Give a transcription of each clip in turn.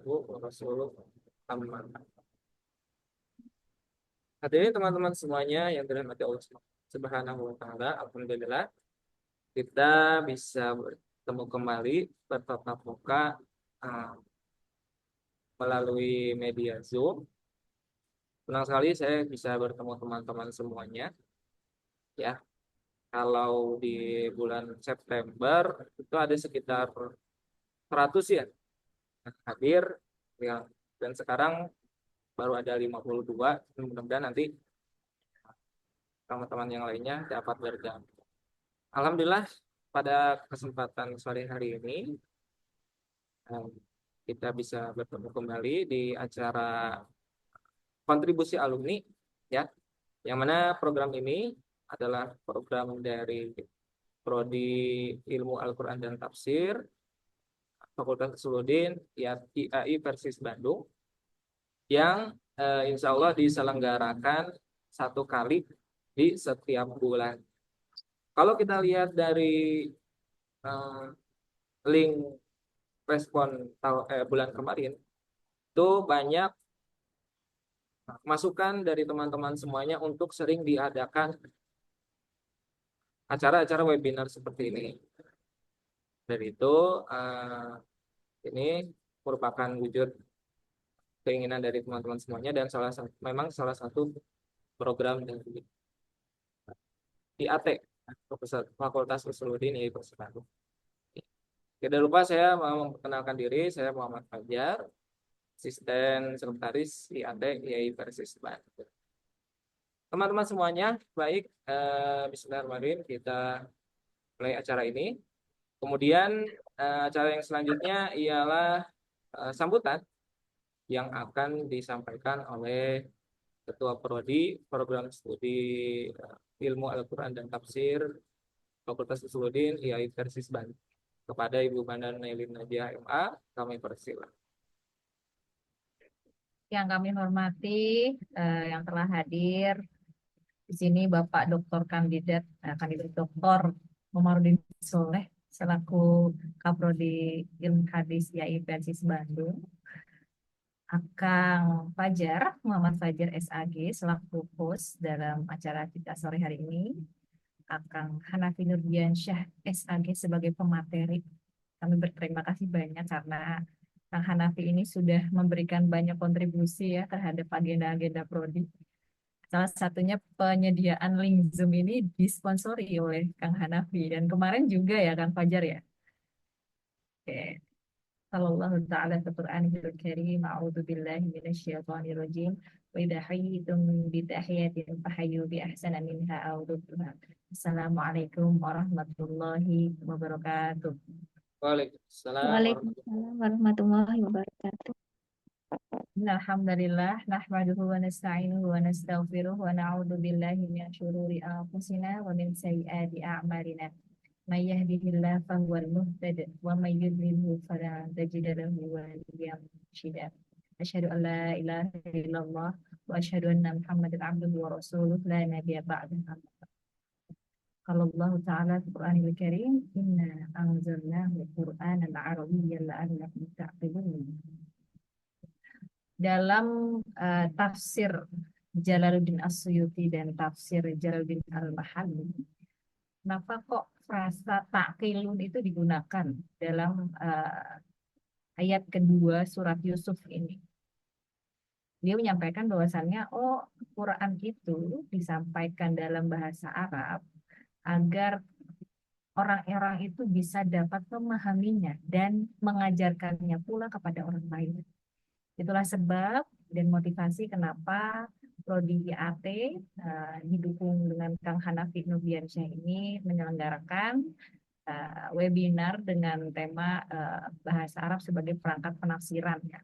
abduhu wa rasuluh amma ba'd. Hadirin teman-teman semuanya yang dirahmati Allah Subhanahu wa taala, alhamdulillah kita bisa bertemu kembali bertatap muka uh, melalui media Zoom. Senang sekali saya bisa bertemu teman-teman semuanya ya. Kalau di bulan September itu ada sekitar 100 ya hadir ya, dan sekarang baru ada 52. Mudah-mudahan nanti teman-teman yang lainnya dapat bergabung. Alhamdulillah pada kesempatan sore hari ini eh, kita bisa bertemu kembali di acara kontribusi alumni ya, yang mana program ini adalah program dari Prodi Ilmu Al-Quran dan Tafsir Fakultas Usuluddin IAI Persis Bandung yang insya Allah diselenggarakan satu kali di setiap bulan. Kalau kita lihat dari eh, link respon bulan kemarin, itu banyak masukan dari teman-teman semuanya untuk sering diadakan acara-acara webinar seperti ini. Dari itu, eh, ini merupakan wujud keinginan dari teman-teman semuanya dan memang salah satu program dari IAT, Fakultas Usuluddin Universitas Bandung. Tidak lupa saya mau memperkenalkan diri, saya Muhammad Fajar, asisten sekretaris IAT IAI Persis Bandung. Teman-teman semuanya, baik, bismillahirrahmanirrahim, kita mulai acara ini. Kemudian acara yang selanjutnya ialah sambutan yang akan disampaikan oleh Ketua Prodi Program Studi Ilmu Al-Quran dan Tafsir Fakultas Usuluddin IAI Persis Bandung. Kepada Ibu Mandan Nailin Nadia MA, kami persilakan. Yang kami hormati, yang telah hadir di sini Bapak Dr. Kandidat Dr. Omaruddin Soleh selaku Kaprodi Ilmu Hadis IAI Persis Bandung, Akang Fajar Muhammad Fajar SAG selaku host dalam acara kita sore hari ini, Akang Hanafi Nurdiansyah SAG sebagai pemateri. Kami berterima kasih banyak karena Kang Hanafi ini sudah memberikan banyak kontribusi ya terhadap agenda-agenda prodi. Salah satunya penyediaan link Zoom ini disponsori oleh Kang Hanafi dan kemarin juga ya Kang Fajar ya. Oke. Sallallahu ta'ala fi Qur'anil Karim, a'udzu billahi minasyaitonir rajim. Wa idza hayyitum bi tahiyatin fahayyu bi ahsana minha aw rudduha. Assalamualaikum warahmatullahi wabarakatuh. Waalaikumsalam warahmatullahi Waalaikumsalam warahmatullahi wabarakatuh. Alhamdulillah, nahmaduhu wa nasta'inuhu wa nastaghfiruh wa na'udzu billahi min syururi anfusina wa min sayyiati a'malina. May yahdihillahu fahuwal muhtadi wa may yudlilhu fala tajida lahu waliyyan mursyida. Asyhadu an la ilaha illallah wa asyhadu anna Muhammadan abduhu wa rasuluh la nabiyya ba'dahu. Qala Allah Ta'ala fi Qur'anil Karim, inna anzalnahu Qur'anan Arabiyyan la'allakum ta'qilun. Dalam tafsir Jalaluddin As-Suyuti dan tafsir Jalaluddin Al-Mahalli, kenapa kok frasa ta'qilun itu digunakan dalam ayat kedua surat Yusuf ini? Dia menyampaikan bahwasannya, Quran itu disampaikan dalam bahasa Arab agar orang-orang itu bisa dapat memahaminya dan mengajarkannya pula kepada orang lain. Itulah sebab dan motivasi kenapa Prodi IAT didukung dengan Kang Hanafi Nurdiansyah ini menyelenggarakan webinar dengan tema bahasa Arab sebagai perangkat penafsiran ya.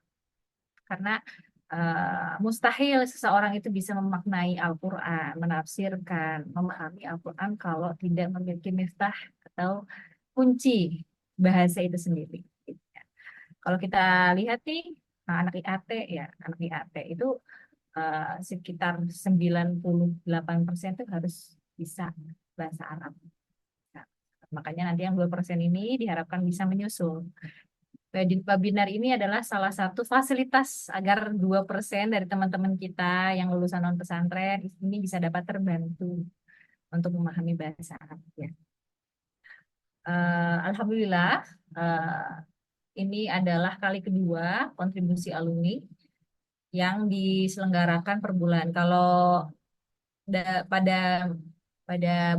Karena mustahil seseorang itu bisa memaknai Al-Quran, menafsirkan, memahami Al-Quran kalau tidak memiliki miftah atau kunci bahasa itu sendiri. Kalau kita lihat nih, anak IAT ya, anak IAT itu sekitar 98% itu harus bisa bahasa Arab. Nah, makanya nanti yang 2% ini diharapkan bisa menyusul. Webinar ini adalah salah satu fasilitas agar 2% dari teman-teman kita yang lulusan non pesantren ini bisa dapat terbantu untuk memahami bahasa Arab ya. Alhamdulillah, ini adalah kali kedua kontribusi alumni yang diselenggarakan per bulan. Kalau pada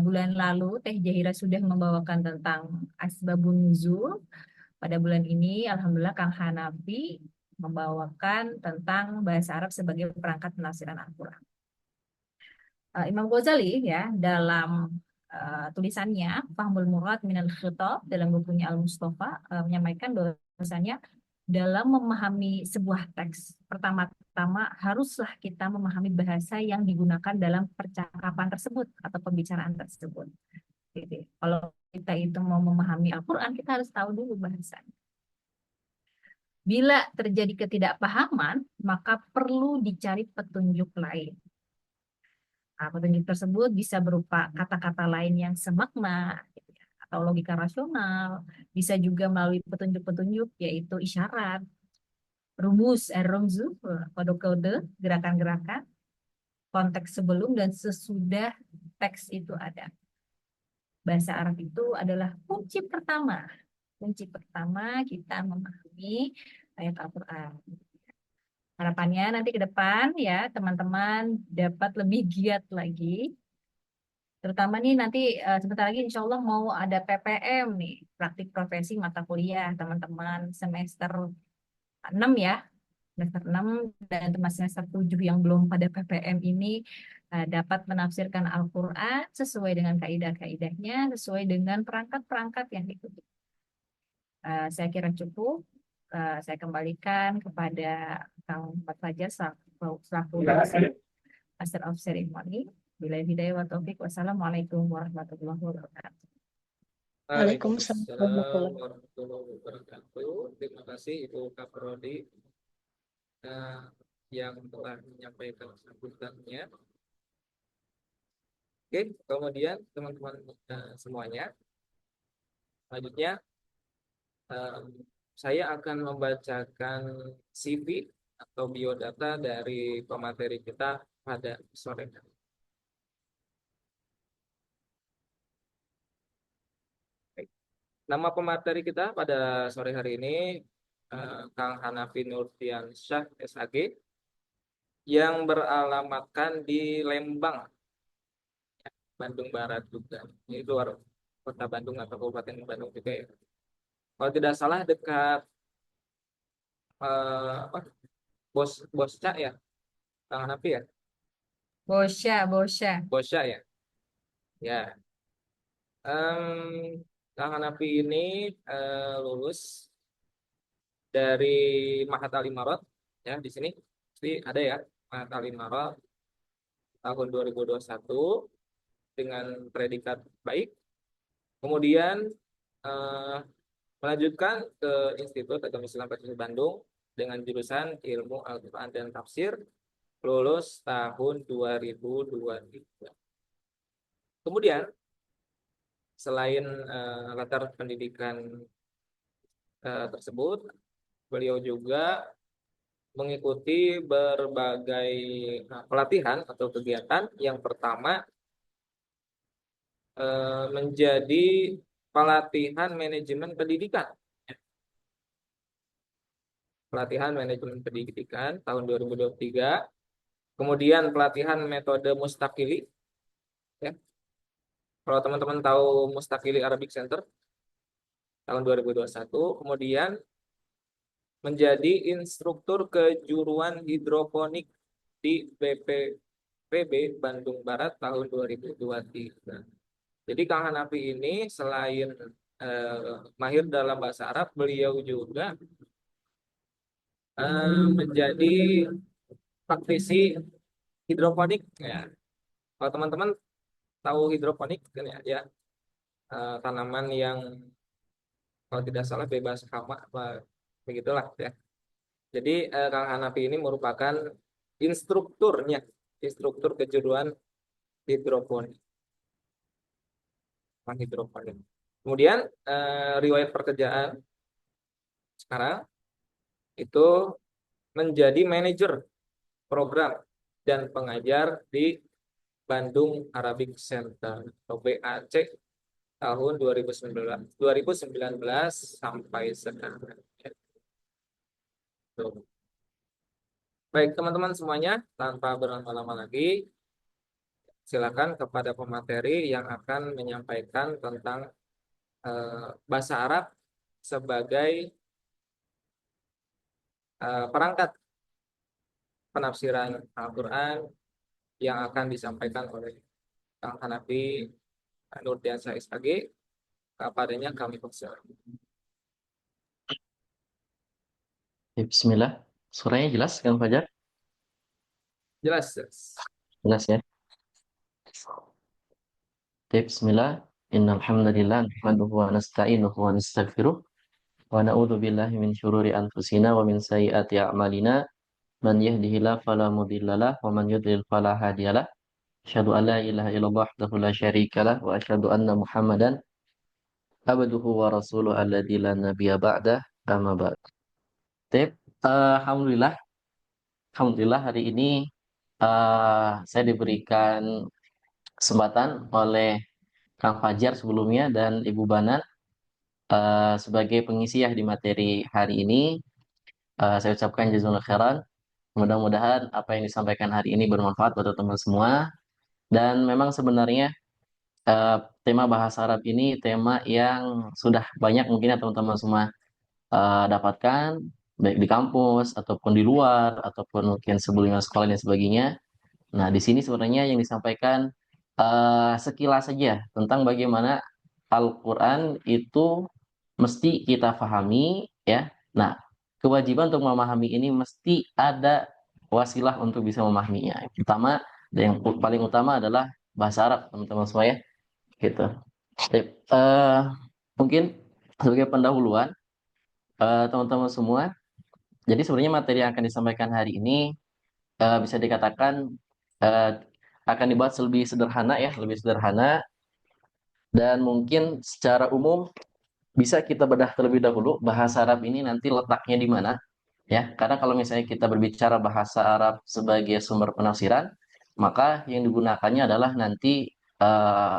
bulan lalu Teh Jahira sudah membawakan tentang Asbabun Nuzul. Pada bulan ini, alhamdulillah Kang Hanafi membawakan tentang bahasa Arab sebagai perangkat penafsiran Al-Quran. Imam Ghazali ya dalam tulisannya Fahmul Murad Minal Khitab dalam bukunya Al-Mustafa menyampaikan bahwasannya dalam memahami sebuah teks, pertama-tama haruslah kita memahami bahasa yang digunakan dalam percakapan tersebut atau pembicaraan tersebut. Gitu. Kalau kita itu mau memahami Al-Quran, kita harus tahu dulu bahasanya. Bila terjadi ketidakpahaman, maka perlu dicari petunjuk lain. Nah, petunjuk tersebut bisa berupa kata-kata lain yang semakna, gitu ya, atau logika rasional, bisa juga melalui petunjuk-petunjuk, yaitu isyarat, rumus, rumzu, kode-kode, gerakan-gerakan, konteks sebelum dan sesudah teks itu ada. Bahasa Arab itu adalah kunci pertama. Kunci pertama kita memahami ayat Al-Quran. Harapannya nanti ke depan ya teman-teman dapat lebih giat lagi. Terutama nih nanti sebentar lagi insya Allah mau ada PPM nih, praktik profesi mata kuliah teman-teman semester 6 ya. Semester 6 dan teman semester 7 yang belum pada PPM ini dapat menafsirkan Al-Quran sesuai dengan kaidah-kaidahnya, sesuai dengan perangkat-perangkat yang diikuti. Saya kira cukup. Saya kembalikan kepada Kang Muhammad Fajar selaku Master of Ceremony. Bila hidayah wa taufik. Wassalamualaikum warahmatullahi wabarakatuh. Waalaikumsalam Waalaikumsalam warahmatullahi warahmatullahi wabarakatuh. Terima kasih Ibu Kaprodi yang telah menyampaikan sambutannya. Oke, kemudian teman-teman semuanya, selanjutnya saya akan membacakan CV atau biodata dari pemateri kita pada sore hari. Baik. Nama pemateri kita pada sore hari ini Kang Hanafi Nurdiansyah SAG yang beralamatkan di Lembang, Bandung Barat juga. Ini luar kota Bandung atau Kabupaten Bandung juga ya. Kalau tidak salah dekat apa, Bosca ya, Kang Hanafi ya, Bosya. Bosca ya. Ya, Kang Hanafi ini lulus dari Mahat Al Imarot ya di sini. Pasti ada ya Mahat Al Imarot tahun 2021 dengan predikat baik. Kemudian eh, melanjutkan ke Institut Agama Islam Pancasila Bandung dengan jurusan Ilmu Al-Quran dan Tafsir, lulus tahun 2023. Kemudian selain latar pendidikan tersebut, beliau juga mengikuti berbagai pelatihan atau kegiatan. Yang pertama menjadi pelatihan manajemen pendidikan. Pelatihan manajemen pendidikan tahun 2023. Kemudian pelatihan metode Mustakili. Ya. Kalau teman-teman tahu Mustakili Arabic Center tahun 2021. Kemudian menjadi instruktur kejuruan hidroponik di BPPB Bandung Barat tahun 2023. Jadi Kang Hanafi ini selain mahir dalam bahasa Arab, beliau juga menjadi praktisi hidroponik. Ya. Kalau teman-teman tahu hidroponik kan ya, tanaman yang kalau tidak salah bebas hama apa begitulah ya. Jadi Kang Hanafi ini merupakan instrukturnya, instruktur kejuruan hidroponik. Hidroponik. Kemudian riwayat pekerjaan sekarang itu menjadi manajer program dan pengajar di Bandung Arabic Center atau BAC tahun 2019 sampai sekarang. Tuh. Baik, teman-teman semuanya, tanpa berlama-lama lagi, silakan kepada pemateri yang akan menyampaikan tentang bahasa Arab sebagai perangkat penafsiran Al-Quran yang akan disampaikan oleh Kang Hanafi Nurdiansyah SAG. Kepadanya kami persilakan. Ya, Bismillah. Suaranya jelas, Kang Fajar? Jelas, jelas. Jelas ya. Ya, Bismillah. Innal hamdalillah nahmaduhu wa nasta'inuhu wa nastaghfiruh wa na'udzu billahi min syururi anfusina wa min sayyiati a'malina. Man yahdihillahu fala mudhillalah wa man yudlil fala hadiyalah. Asyhadu an la ilaha illallah wahdahu la syarikalah wa asyhadu anna Muhammadan abduhu wa rasuluh alladzi la nabiyya ba'dah. Amma ba'd. Tip, alhamdulillah, alhamdulillah hari ini saya diberikan kesempatan oleh Kang Fajar sebelumnya dan Ibu Bana sebagai pengisi ya di materi hari ini. Saya ucapkan jazakallahu khairan. Mudah-mudahan apa yang disampaikan hari ini bermanfaat buat teman-teman semua. Dan memang sebenarnya eh, tema bahasa Arab ini tema yang sudah banyak mungkin ya teman-teman semua dapatkan baik di kampus ataupun di luar ataupun mungkin sebelumnya sekolah dan sebagainya. Nah, di sini sebenarnya yang disampaikan sekilas saja tentang bagaimana Al-Quran itu mesti kita pahami ya. Nah, kewajiban untuk memahami ini mesti ada wasilah untuk bisa memahaminya. Yang pertama dan yang paling utama adalah bahasa Arab, teman-teman semua ya. Gitu. Baik, mungkin sebagai pendahuluan, teman-teman semua. Jadi sebenarnya materi yang akan disampaikan hari ini bisa dikatakan eh, akan dibahas lebih sederhana ya, lebih sederhana dan mungkin secara umum bisa kita bedah terlebih dahulu bahasa Arab ini nanti letaknya di mana ya. Karena kalau misalnya kita berbicara bahasa Arab sebagai sumber penafsiran, maka yang digunakannya adalah nanti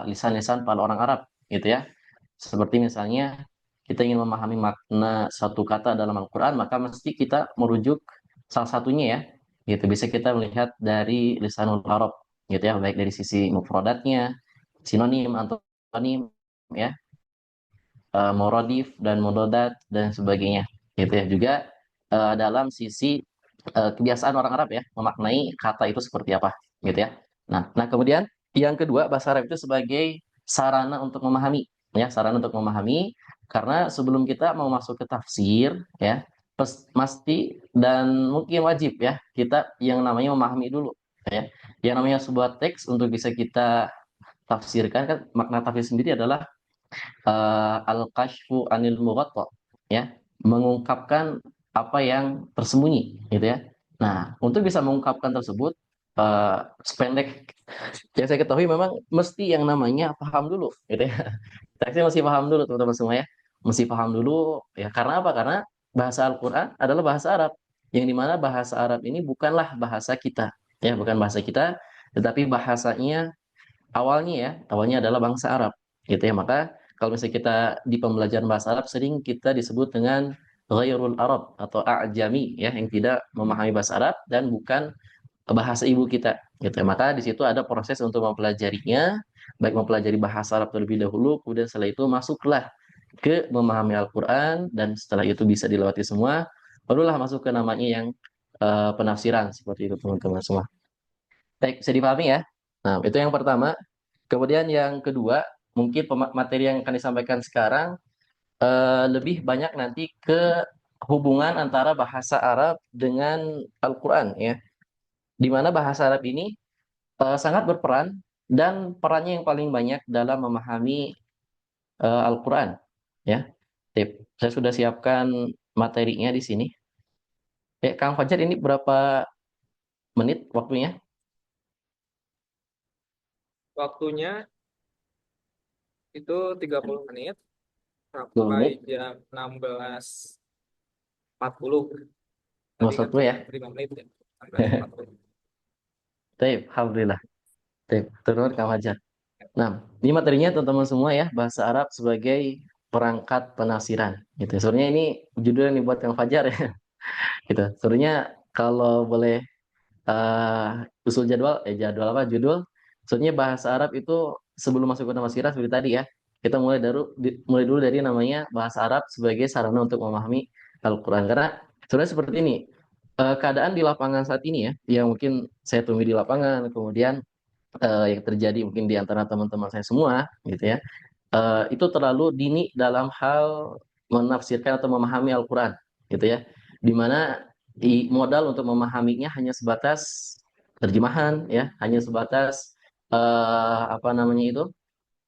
lisan-lisan para orang Arab gitu ya. Seperti misalnya kita ingin memahami makna satu kata dalam Al-Quran, maka mesti kita merujuk salah satunya ya. Gitu bisa kita melihat dari lisanul Arab gitu ya, baik dari sisi mufradatnya, sinonim, antonim ya, morodif dan mododat dan sebagainya gitu ya. Juga dalam sisi kebiasaan orang Arab ya memaknai kata itu seperti apa gitu ya. Nah kemudian yang kedua bahasa Arab itu sebagai sarana untuk memahami ya, sarana untuk memahami karena sebelum kita mau masuk ke tafsir ya pasti dan mungkin wajib ya kita yang namanya memahami dulu ya. Yang namanya sebuah teks untuk bisa kita tafsirkan kan makna tafsir sendiri adalah al-kashfu anil mughatta ya, mengungkapkan apa yang tersembunyi gitu ya. Nah, untuk bisa mengungkapkan tersebut sependek yang saya ketahui memang mesti yang namanya paham dulu gitu ya. Teksnya mesti paham dulu teman-teman semua ya. Mesti paham dulu ya karena apa? Karena bahasa Al-Qur'an adalah bahasa Arab yang dimana bahasa Arab ini bukanlah bahasa kita ya, bukan bahasa kita tetapi bahasanya awalnya adalah bangsa Arab gitu ya. Maka kalau misalnya kita di pembelajaran bahasa Arab sering kita disebut dengan ghairul Arab atau a'jami ya yang tidak memahami bahasa Arab dan bukan bahasa ibu kita gitu ya. Maka di situ ada proses untuk mempelajarinya, baik mempelajari bahasa Arab terlebih dahulu kemudian setelah itu masuklah ke memahami Al-Qur'an dan setelah itu bisa dilewati semua barulah masuk ke namanya yang penafsiran seperti itu teman-teman semua. Baik, bisa dipahami ya. Nah, itu yang pertama. Kemudian yang kedua, mungkin materi yang akan disampaikan sekarang lebih banyak nanti ke hubungan antara bahasa Arab dengan Al-Quran ya. Di mana bahasa Arab ini sangat berperan dan perannya yang paling banyak dalam memahami Al-Quran ya. Tip, saya sudah siapkan materinya di sini. Kang Fajar ini berapa menit waktunya? Waktunya itu 30 menit 20 sampai menit. jam 16 40. Tadi kan 21 ya. 5 menit ya. Berarti 40. Baik, alhamdulillah. Baik, turun Kang Fajar. Nah, ini materinya teman-teman semua ya, bahasa Arab sebagai perangkat penafsiran. Gitu. Sebenarnya ini judul yang dibuat Kang Fajar ya. Gitu. Sebenarnya kalau boleh usul jadwal, jadwal apa? Judul. Sebenarnya bahasa Arab itu sebelum masuk ke penafsiran seperti tadi ya. Kita mulai dulu dari namanya bahasa Arab sebagai sarana untuk memahami Al-Quran. Karena sebenarnya seperti ini. Keadaan di lapangan saat ini ya, yang mungkin saya temui di lapangan, kemudian yang terjadi mungkin di antara teman-teman saya semua, gitu ya, itu terlalu dini dalam hal menafsirkan atau memahami Al-Quran, gitu ya, dimana di modal untuk memahaminya hanya sebatas terjemahan, ya, hanya sebatas apa namanya itu,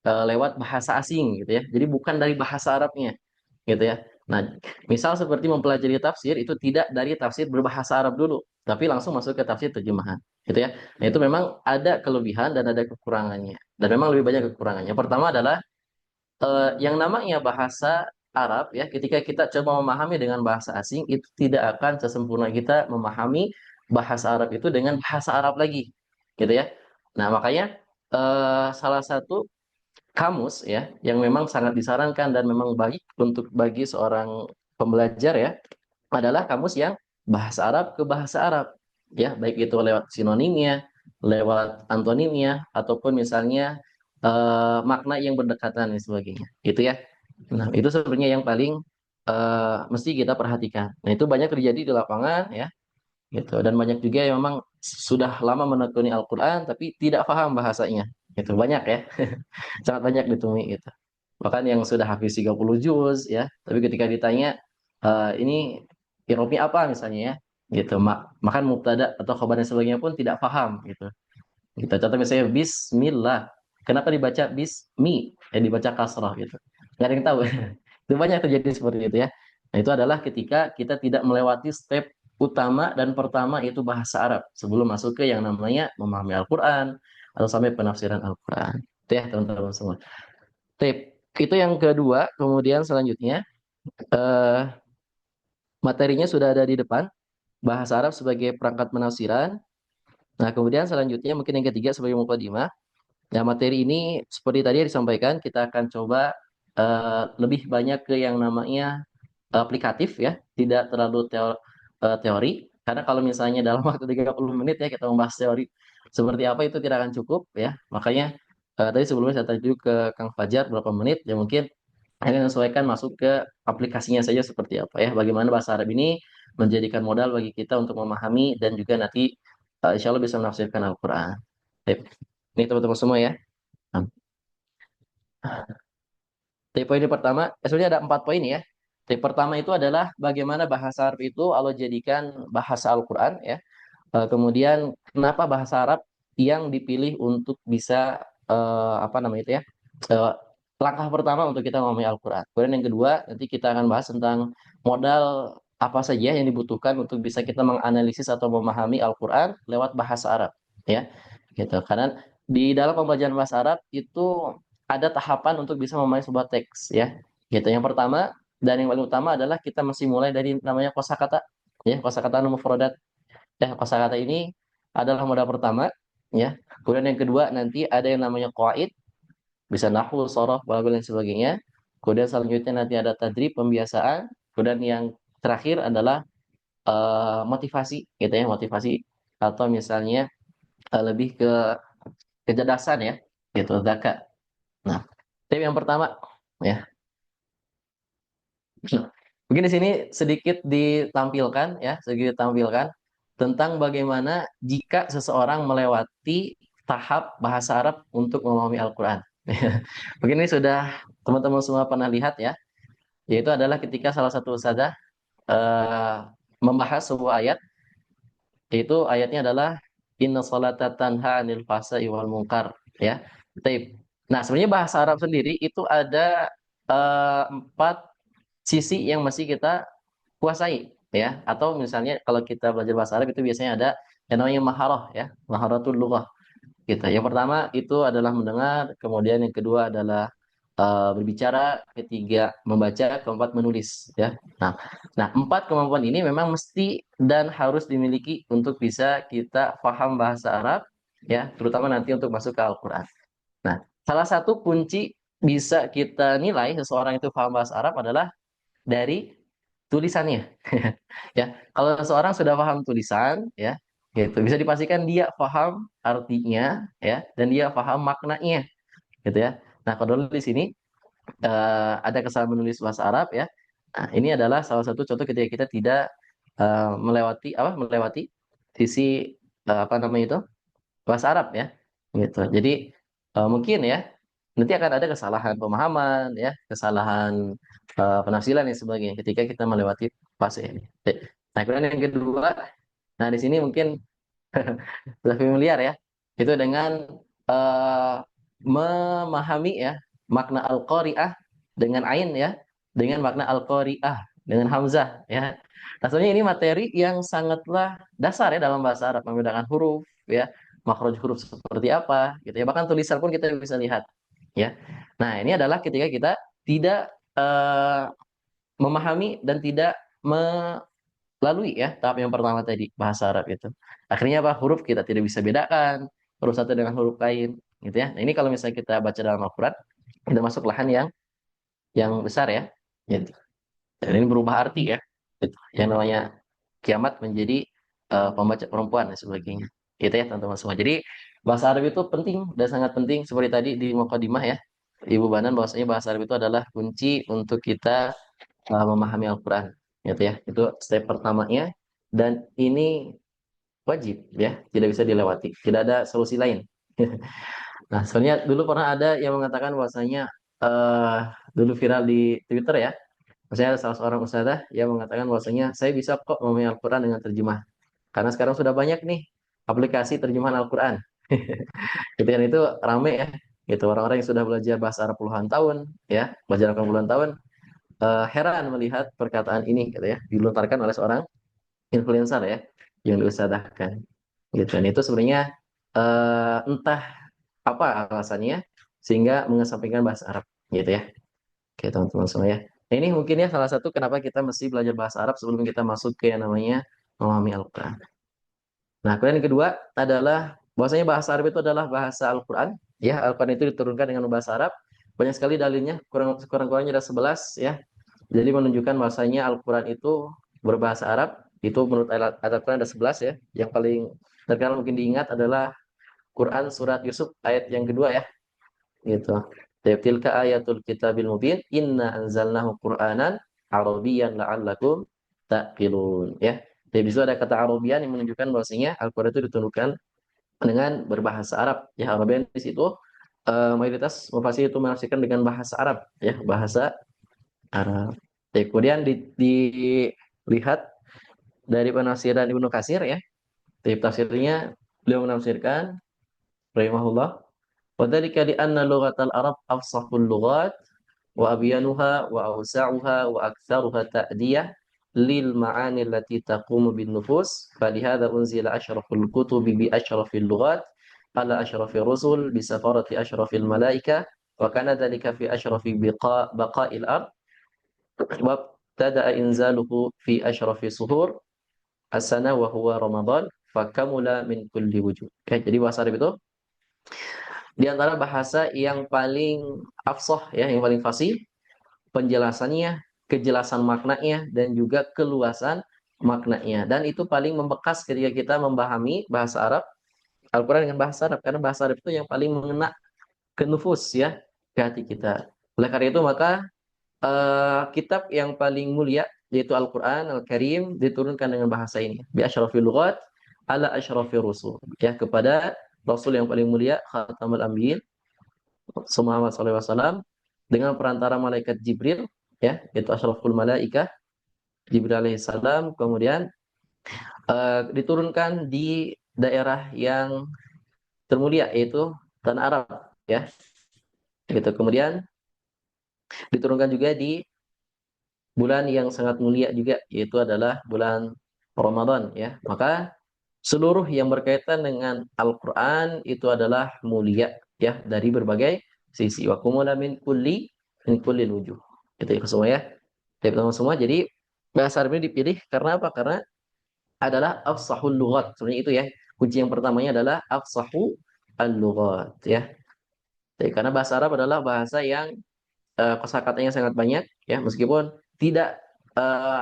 lewat bahasa asing, gitu ya. Jadi bukan dari bahasa Arabnya, gitu ya. Nah, misal seperti mempelajari tafsir itu tidak dari tafsir berbahasa Arab dulu, tapi langsung masuk ke tafsir terjemahan, gitu ya. Nah, itu memang ada kelebihan dan ada kekurangannya. Dan memang lebih banyak kekurangannya. Pertama adalah yang namanya bahasa Arab ya, ketika kita coba memahami dengan bahasa asing itu tidak akan sesempurna kita memahami bahasa Arab itu dengan bahasa Arab lagi, gitu ya. Nah, makanya salah satu kamus ya yang memang sangat disarankan dan memang baik untuk bagi seorang pembelajar ya adalah kamus yang bahasa Arab ke bahasa Arab ya, baik itu lewat sinonimnya, lewat antonimnya ataupun misalnya makna yang berdekatan dan sebagainya gitu ya. Nah, itu sebenarnya yang paling mesti kita perhatikan. Nah, itu banyak terjadi di lapangan ya gitu, dan banyak juga yang memang sudah lama menekuni Al-Qur'an tapi tidak paham bahasanya. Itu banyak ya. Sangat banyak ditemui gitu. Bahkan yang sudah hafiz 30 juz ya, tapi ketika ditanya ini irobnya apa misalnya ya, gitu. Makan mubtada atau khabar dan sebagainya pun tidak paham gitu. Kita contoh misalnya bismillah. Kenapa dibaca bismi? Dibaca kasrah gitu. Nggak ada yang tahu. Itu banyak terjadi seperti itu ya. Nah, itu adalah ketika kita tidak melewati step utama dan pertama yaitu bahasa Arab sebelum masuk ke yang namanya memahami Al-Qur'an atau sampai penafsiran Al-Qur'an. Itu ya teman-teman semua. Tip. Itu yang kedua. Kemudian selanjutnya eh, materinya sudah ada di depan. Bahasa Arab sebagai perangkat penafsiran. Nah, kemudian selanjutnya mungkin yang ketiga sebagai mukadimah. Nah, materi ini seperti tadi disampaikan, kita akan coba lebih banyak ke yang namanya aplikatif ya, tidak terlalu teori. Karena kalau misalnya dalam waktu 30 menit ya kita membahas teori seperti apa itu tidak akan cukup ya. Makanya tadi sebelumnya saya tanya ke Kang Fajar berapa menit ya, mungkin akan menyesuaikan masuk ke aplikasinya saja seperti apa ya. Bagaimana bahasa Arab ini menjadikan modal bagi kita untuk memahami dan juga nanti insya Allah bisa menafsirkan Al-Quran. Baik. Ini teman-teman semua ya. Nah, Tipe poin yang pertama, sebenarnya ada 4 poin ya. Tipe pertama itu adalah bagaimana bahasa Arab itu Allah jadikan bahasa Al-Quran ya. Kemudian kenapa bahasa Arab yang dipilih untuk bisa apa namanya itu ya, eh, langkah pertama untuk kita memahami Al-Quran. Kemudian yang kedua nanti kita akan bahas tentang modal apa saja yang dibutuhkan untuk bisa kita menganalisis atau memahami Al-Quran lewat bahasa Arab ya. Gitu. Karena di dalam pembelajaran bahasa Arab itu ada tahapan untuk bisa memahami sebuah teks ya. Gitu. Yang pertama dan yang paling utama adalah kita mesti mulai dari namanya kosakata ya, kosakata mufradat. Ya, kosakata ini adalah modal pertama, ya. Kemudian yang kedua nanti ada yang namanya qaid, bisa nahwu, sorof, balaghah dan sebagainya. Kemudian selanjutnya nanti ada tadrib, pembiasaan. Kemudian yang terakhir adalah motivasi, gitu ya, motivasi atau misalnya lebih ke kecerdasan ya, gitu, zakat. Nah, tapi yang pertama, ya. Mungkin di sini sedikit ditampilkan ya, sedikit ditampilkan tentang bagaimana jika seseorang melewati tahap bahasa Arab untuk memahami Al-Quran. Mungkin ini sudah teman-teman semua pernah lihat ya, yaitu adalah ketika salah satu ustazah eh, membahas sebuah ayat, yaitu ayatnya adalah Inna salata tanha anil fahsya'i wal munkar ya. Taib. Nah, sebenarnya bahasa Arab sendiri itu ada 4 sisi yang masih kita kuasai ya, atau misalnya kalau kita belajar bahasa Arab itu biasanya ada yang namanya maharah ya, maharatul lughah gitu. Yang pertama itu adalah mendengar, kemudian yang kedua adalah berbicara, ketiga membaca, keempat menulis ya. Nah, empat kemampuan ini memang mesti dan harus dimiliki untuk bisa kita paham bahasa Arab ya, terutama nanti untuk masuk ke Al-Qur'an. Nah, salah satu kunci bisa kita nilai seseorang itu paham bahasa Arab adalah dari tulisannya. Ya, kalau seseorang sudah paham tulisan ya, gitu bisa dipastikan dia paham artinya ya, dan dia paham maknanya gitu ya. Nah, kalau di sini ada kesalahan menulis bahasa Arab ya. Nah, ini adalah salah satu contoh ketika kita tidak melewati sisi apa namanya itu bahasa Arab ya, gitu. Jadi mungkin ya nanti akan ada kesalahan pemahaman ya, kesalahan penafsiran dan sebagainya ketika kita melewati fase ini. Nah, kemudian yang kedua, nah di sini mungkin sudah familiar ya, itu dengan eh, memahami ya makna al-qari'ah dengan ain ya, dengan makna al-qari'ah dengan hamzah ya. Nah, sebenarnya ini materi yang sangatlah dasar ya dalam bahasa Arab, membedakan huruf ya, makhraj huruf seperti apa gitu ya. Bahkan tulisan pun kita bisa lihat ya. Nah, ini adalah ketika kita tidak memahami dan tidak melalui ya tahap yang pertama tadi bahasa Arab itu. Akhirnya apa? Huruf kita tidak bisa bedakan huruf satu dengan huruf lain gitu ya. Nah, ini kalau misalnya kita baca dalam Al-Qur'an, kita masuk lahan yang besar ya. Gitu. Dan ini berubah arti ya. Gitu. Yang namanya kiamat menjadi pembaca perempuan dan sebagainya. Gitu ya teman-teman semua. Jadi bahasa Arab itu penting dan sangat penting seperti tadi di Mukadimah ya. Ibu Banan bahwasanya bahasa Arab itu adalah kunci untuk kita memahami Al-Quran gitu ya, itu step pertamanya dan ini wajib ya, tidak bisa dilewati, tidak ada solusi lain. Nah, sebenarnya dulu pernah ada yang mengatakan bahwasanya eh dulu viral di Twitter ya, maksudnya ada salah seorang ustadzah yang mengatakan bahwasanya saya bisa kok memahami Al-Quran dengan terjemah karena sekarang sudah banyak nih aplikasi terjemahan Al-Quran. Gitu kan, itu rame ya, gitu orang-orang yang sudah belajar bahasa Arab puluhan tahun ya, belajar Al-Quran puluhan tahun heran melihat perkataan ini gitu ya dilontarkan oleh seorang influencer ya yang diusadahkan gitu. Dan itu sebenarnya entah apa alasannya sehingga mengesampingkan bahasa Arab gitu ya. Oke teman-teman semua ya. Nah, ini mungkin ya salah satu kenapa kita mesti belajar bahasa Arab sebelum kita masuk ke yang namanya memahami Al-Quran. Nah, kemudian yang kedua adalah bahwasanya bahasa Arab itu adalah bahasa Al-Quran. Ya, Al-Quran itu diturunkan dengan bahasa Arab. Banyak sekali dalilnya, kurang-kurangnya ada 11 ya. Jadi menunjukkan bahwasanya Al-Quran itu berbahasa Arab. Itu menurut ayat Al-Quran ada 11 ya. Yang paling terkenal mungkin diingat adalah Quran surat Yusuf ayat yang kedua ya. Gitu. Tilka ayatul kitabil mubin inna anzalnahu Qur'anan Arabiyan la'allakum taqilun ya. Jadi di situ ada kata Arabian yang menunjukkan bahwasanya Al-Quran itu diturunkan dengan berbahasa Arab. Ya, Arabian di situ mayoritas mufasir itu menafsirkan dengan bahasa Arab ya, bahasa Arab. Ya, kemudian dilihat dari penafsiran Ibnu Katsir ya. Di tafsirnya beliau menafsirkan rahimahullah wa dzalika li anna lughatal Arab afsahul lughat wa abyanuha wa awsa'uha wa aktsaruha ta'diyah lil ma'ani allati taqumu bin nufus falihada unzila asyraful kutubi bi asyrafil lughat ala asyrafir rusul bi safarati asyrafil malaika wa kana dzalika fi asyrafi baqa'il ard wa tada inzaluhu fi asyrafi suhur asana wa huwa Ramadan fakamula min kulli wujud. Oke, jadi bahasa Arab itu di antara bahasa yang paling afsah ya, yang paling fasih penjelasannya, kejelasan maknanya dan juga keluasan maknanya. Dan itu paling membekas ketika kita memahami bahasa Arab, Al-Qur'an dengan bahasa Arab karena bahasa Arab itu yang paling mengena ke nufus ya, ke hati kita. Oleh karena itu maka kitab yang paling mulia yaitu Al-Qur'an Al-Karim diturunkan dengan bahasa ini. Bi asyrafil lughat ala asyrafir rusul. Ya, kepada Rasul yang paling mulia Khatamul Anbiyin Muhammad SAW dengan perantara malaikat Jibril ya, yaitu asyraful malaikah Jibril alaihissalam, kemudian diturunkan di daerah yang termulia yaitu tanah Arab ya. Gitu. Kemudian diturunkan juga di bulan yang sangat mulia juga yaitu adalah bulan Ramadan ya. Maka seluruh yang berkaitan dengan Al-Qur'an itu adalah mulia ya dari berbagai sisi. Wa kumula min kulli wujuh. Itu ya semua ya. Baik, teman-teman semua. Jadi bahasa Arab ini dipilih karena apa? Karena adalah afsahul lughat. Sebenarnya itu ya. Kunci yang pertamanya adalah afsahu al-lughat ya. Jadi, karena bahasa Arab adalah bahasa yang kosakatanya sangat banyak ya, meskipun tidak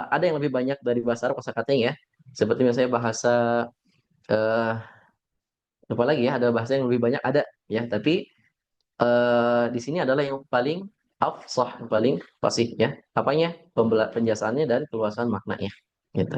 ada yang lebih banyak dari bahasa Arab kosakatanya ya. Seperti misalnya bahasa eh, lupa lagi ya, ada bahasa yang lebih banyak ada ya, tapi di sini adalah yang paling afsah, yang paling fasih ya. Apanya? Penjelasannya dan keluasan maknanya. Gitu.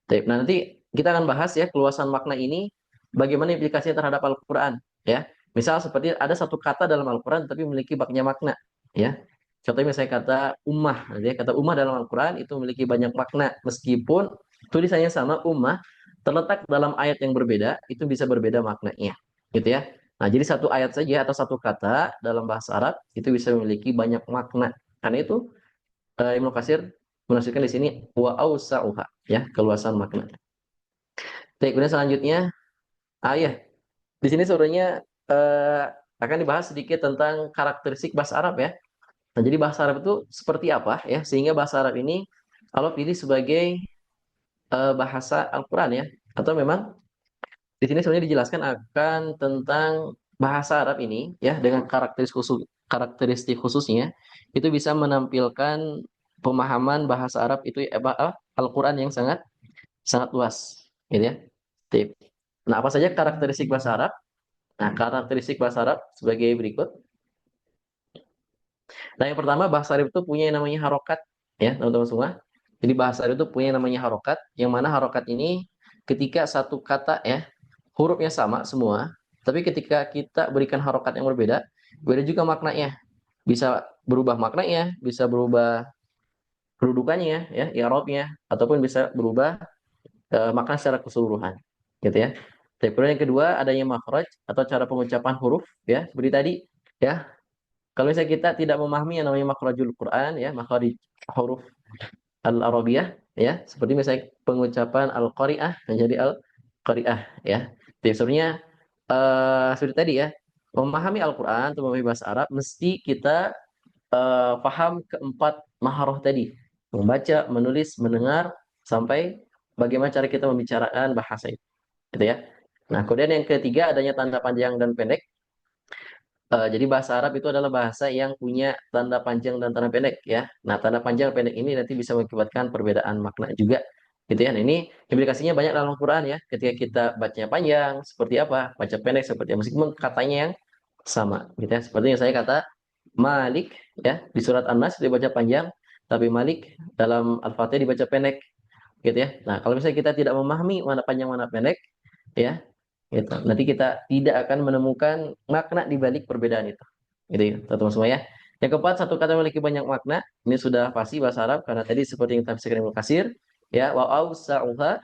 Baik, nah, nanti kita akan bahas ya keluasan makna ini bagaimana implikasinya terhadap Al-Qur'an ya. Misal seperti ada satu kata dalam Al-Qur'an tapi memiliki banyak makna ya. Contohnya misalnya kata ummah, ya. Kata ummah dalam Al-Qur'an itu memiliki banyak makna meskipun tulisannya sama ummah, terletak dalam ayat yang berbeda, itu bisa berbeda maknanya. Gitu ya. Nah, jadi satu ayat saja atau satu kata dalam bahasa Arab itu bisa memiliki banyak makna. Karena itu Ibnu Katsir menafsirkan di sini wa ausa'uha ya, keluasan makna. Baik, kemudian selanjutnya ya, di sini sebenarnya akan dibahas sedikit tentang karakteristik bahasa Arab ya. Nah, jadi bahasa Arab itu seperti apa ya, sehingga bahasa Arab ini kalau pilih sebagai bahasa Al-Qur'an ya, atau memang di sini sebenarnya dijelaskan akan tentang bahasa Arab ini ya dengan karakteristik khususnya itu bisa menampilkan pemahaman bahasa Arab itu Al-Qur'an yang sangat sangat luas gitu ya. Tip. Nah, apa saja karakteristik bahasa Arab? Nah, karakteristik bahasa Arab sebagai berikut. Nah, yang pertama bahasa Arab itu punya yang namanya harokat ya, teman-teman semua. Jadi bahasa Arab itu punya yang namanya harokat, yang mana harokat ini ketika satu kata ya hurufnya sama semua, tapi ketika kita berikan harokat yang berbeda, beda juga maknanya. Bisa berubah maknanya, bisa berubah kedudukannya ya, i'rabnya, ataupun bisa berubah makna secara keseluruhan. Gitu ya. Tapi kemudian yang kedua adanya makhraj atau cara pengucapan huruf ya, seperti tadi ya. Kalau misalnya kita tidak memahami yang namanya makhrajul Quran ya, makhraj huruf al-Arabiyah ya, seperti misalnya pengucapan al-Qari'ah menjadi al-Qari'ah ya. Jadi sebenarnya seperti tadi ya, memahami Al-Qur'an atau memahami bahasa Arab mesti kita paham keempat maharoh tadi. Membaca, menulis, mendengar sampai bagaimana cara kita membicarakan bahasa itu, gitu ya. Nah, kemudian yang ketiga adanya tanda panjang dan pendek. Jadi bahasa Arab itu adalah bahasa yang punya tanda panjang dan tanda pendek ya. Nah, tanda panjang dan pendek ini nanti bisa mengakibatkan perbedaan makna juga. Gitu ya. Nah, ini implikasinya banyak dalam Al-Qur'an ya. Ketika kita bacanya panjang seperti apa, baca pendek seperti apa, meskipun katanya yang sama gitu ya. Seperti yang saya kata Malik ya di surat An-Nas dibaca panjang, tapi Malik dalam Al-Fatihah dibaca pendek gitu ya. Nah, kalau misalnya kita tidak memahami mana panjang mana pendek ya, gitu. Nanti kita tidak akan menemukan makna di balik perbedaan itu. Gitu ya, teman-teman semua ya. Yang keempat, satu kata memiliki banyak makna. Ini sudah pasti bahasa Arab karena tadi seperti yang tafsirkan Ibnu Katsir, ya, wa ausa'uha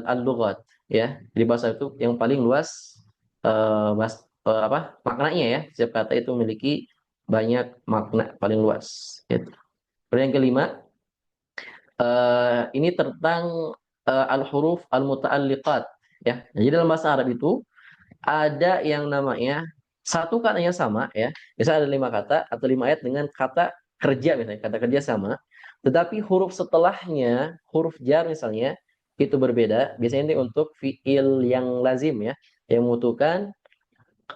al-lughat, ya. Jadi bahasa itu yang paling luas maknanya ya. Setiap kata itu memiliki banyak makna paling luas, gitu. Kemudian yang kelima, ini tentang al-huruf al-muta'alliqat, ya. Jadi dalam bahasa Arab itu ada yang namanya satu katanya sama ya. Misalnya ada 5 kata atau 5 ayat dengan kata kerja misalnya, kata kerja sama. Tetapi huruf setelahnya, huruf jar misalnya, itu berbeda. Biasanya ini untuk fiil yang lazim ya, yang membutuhkan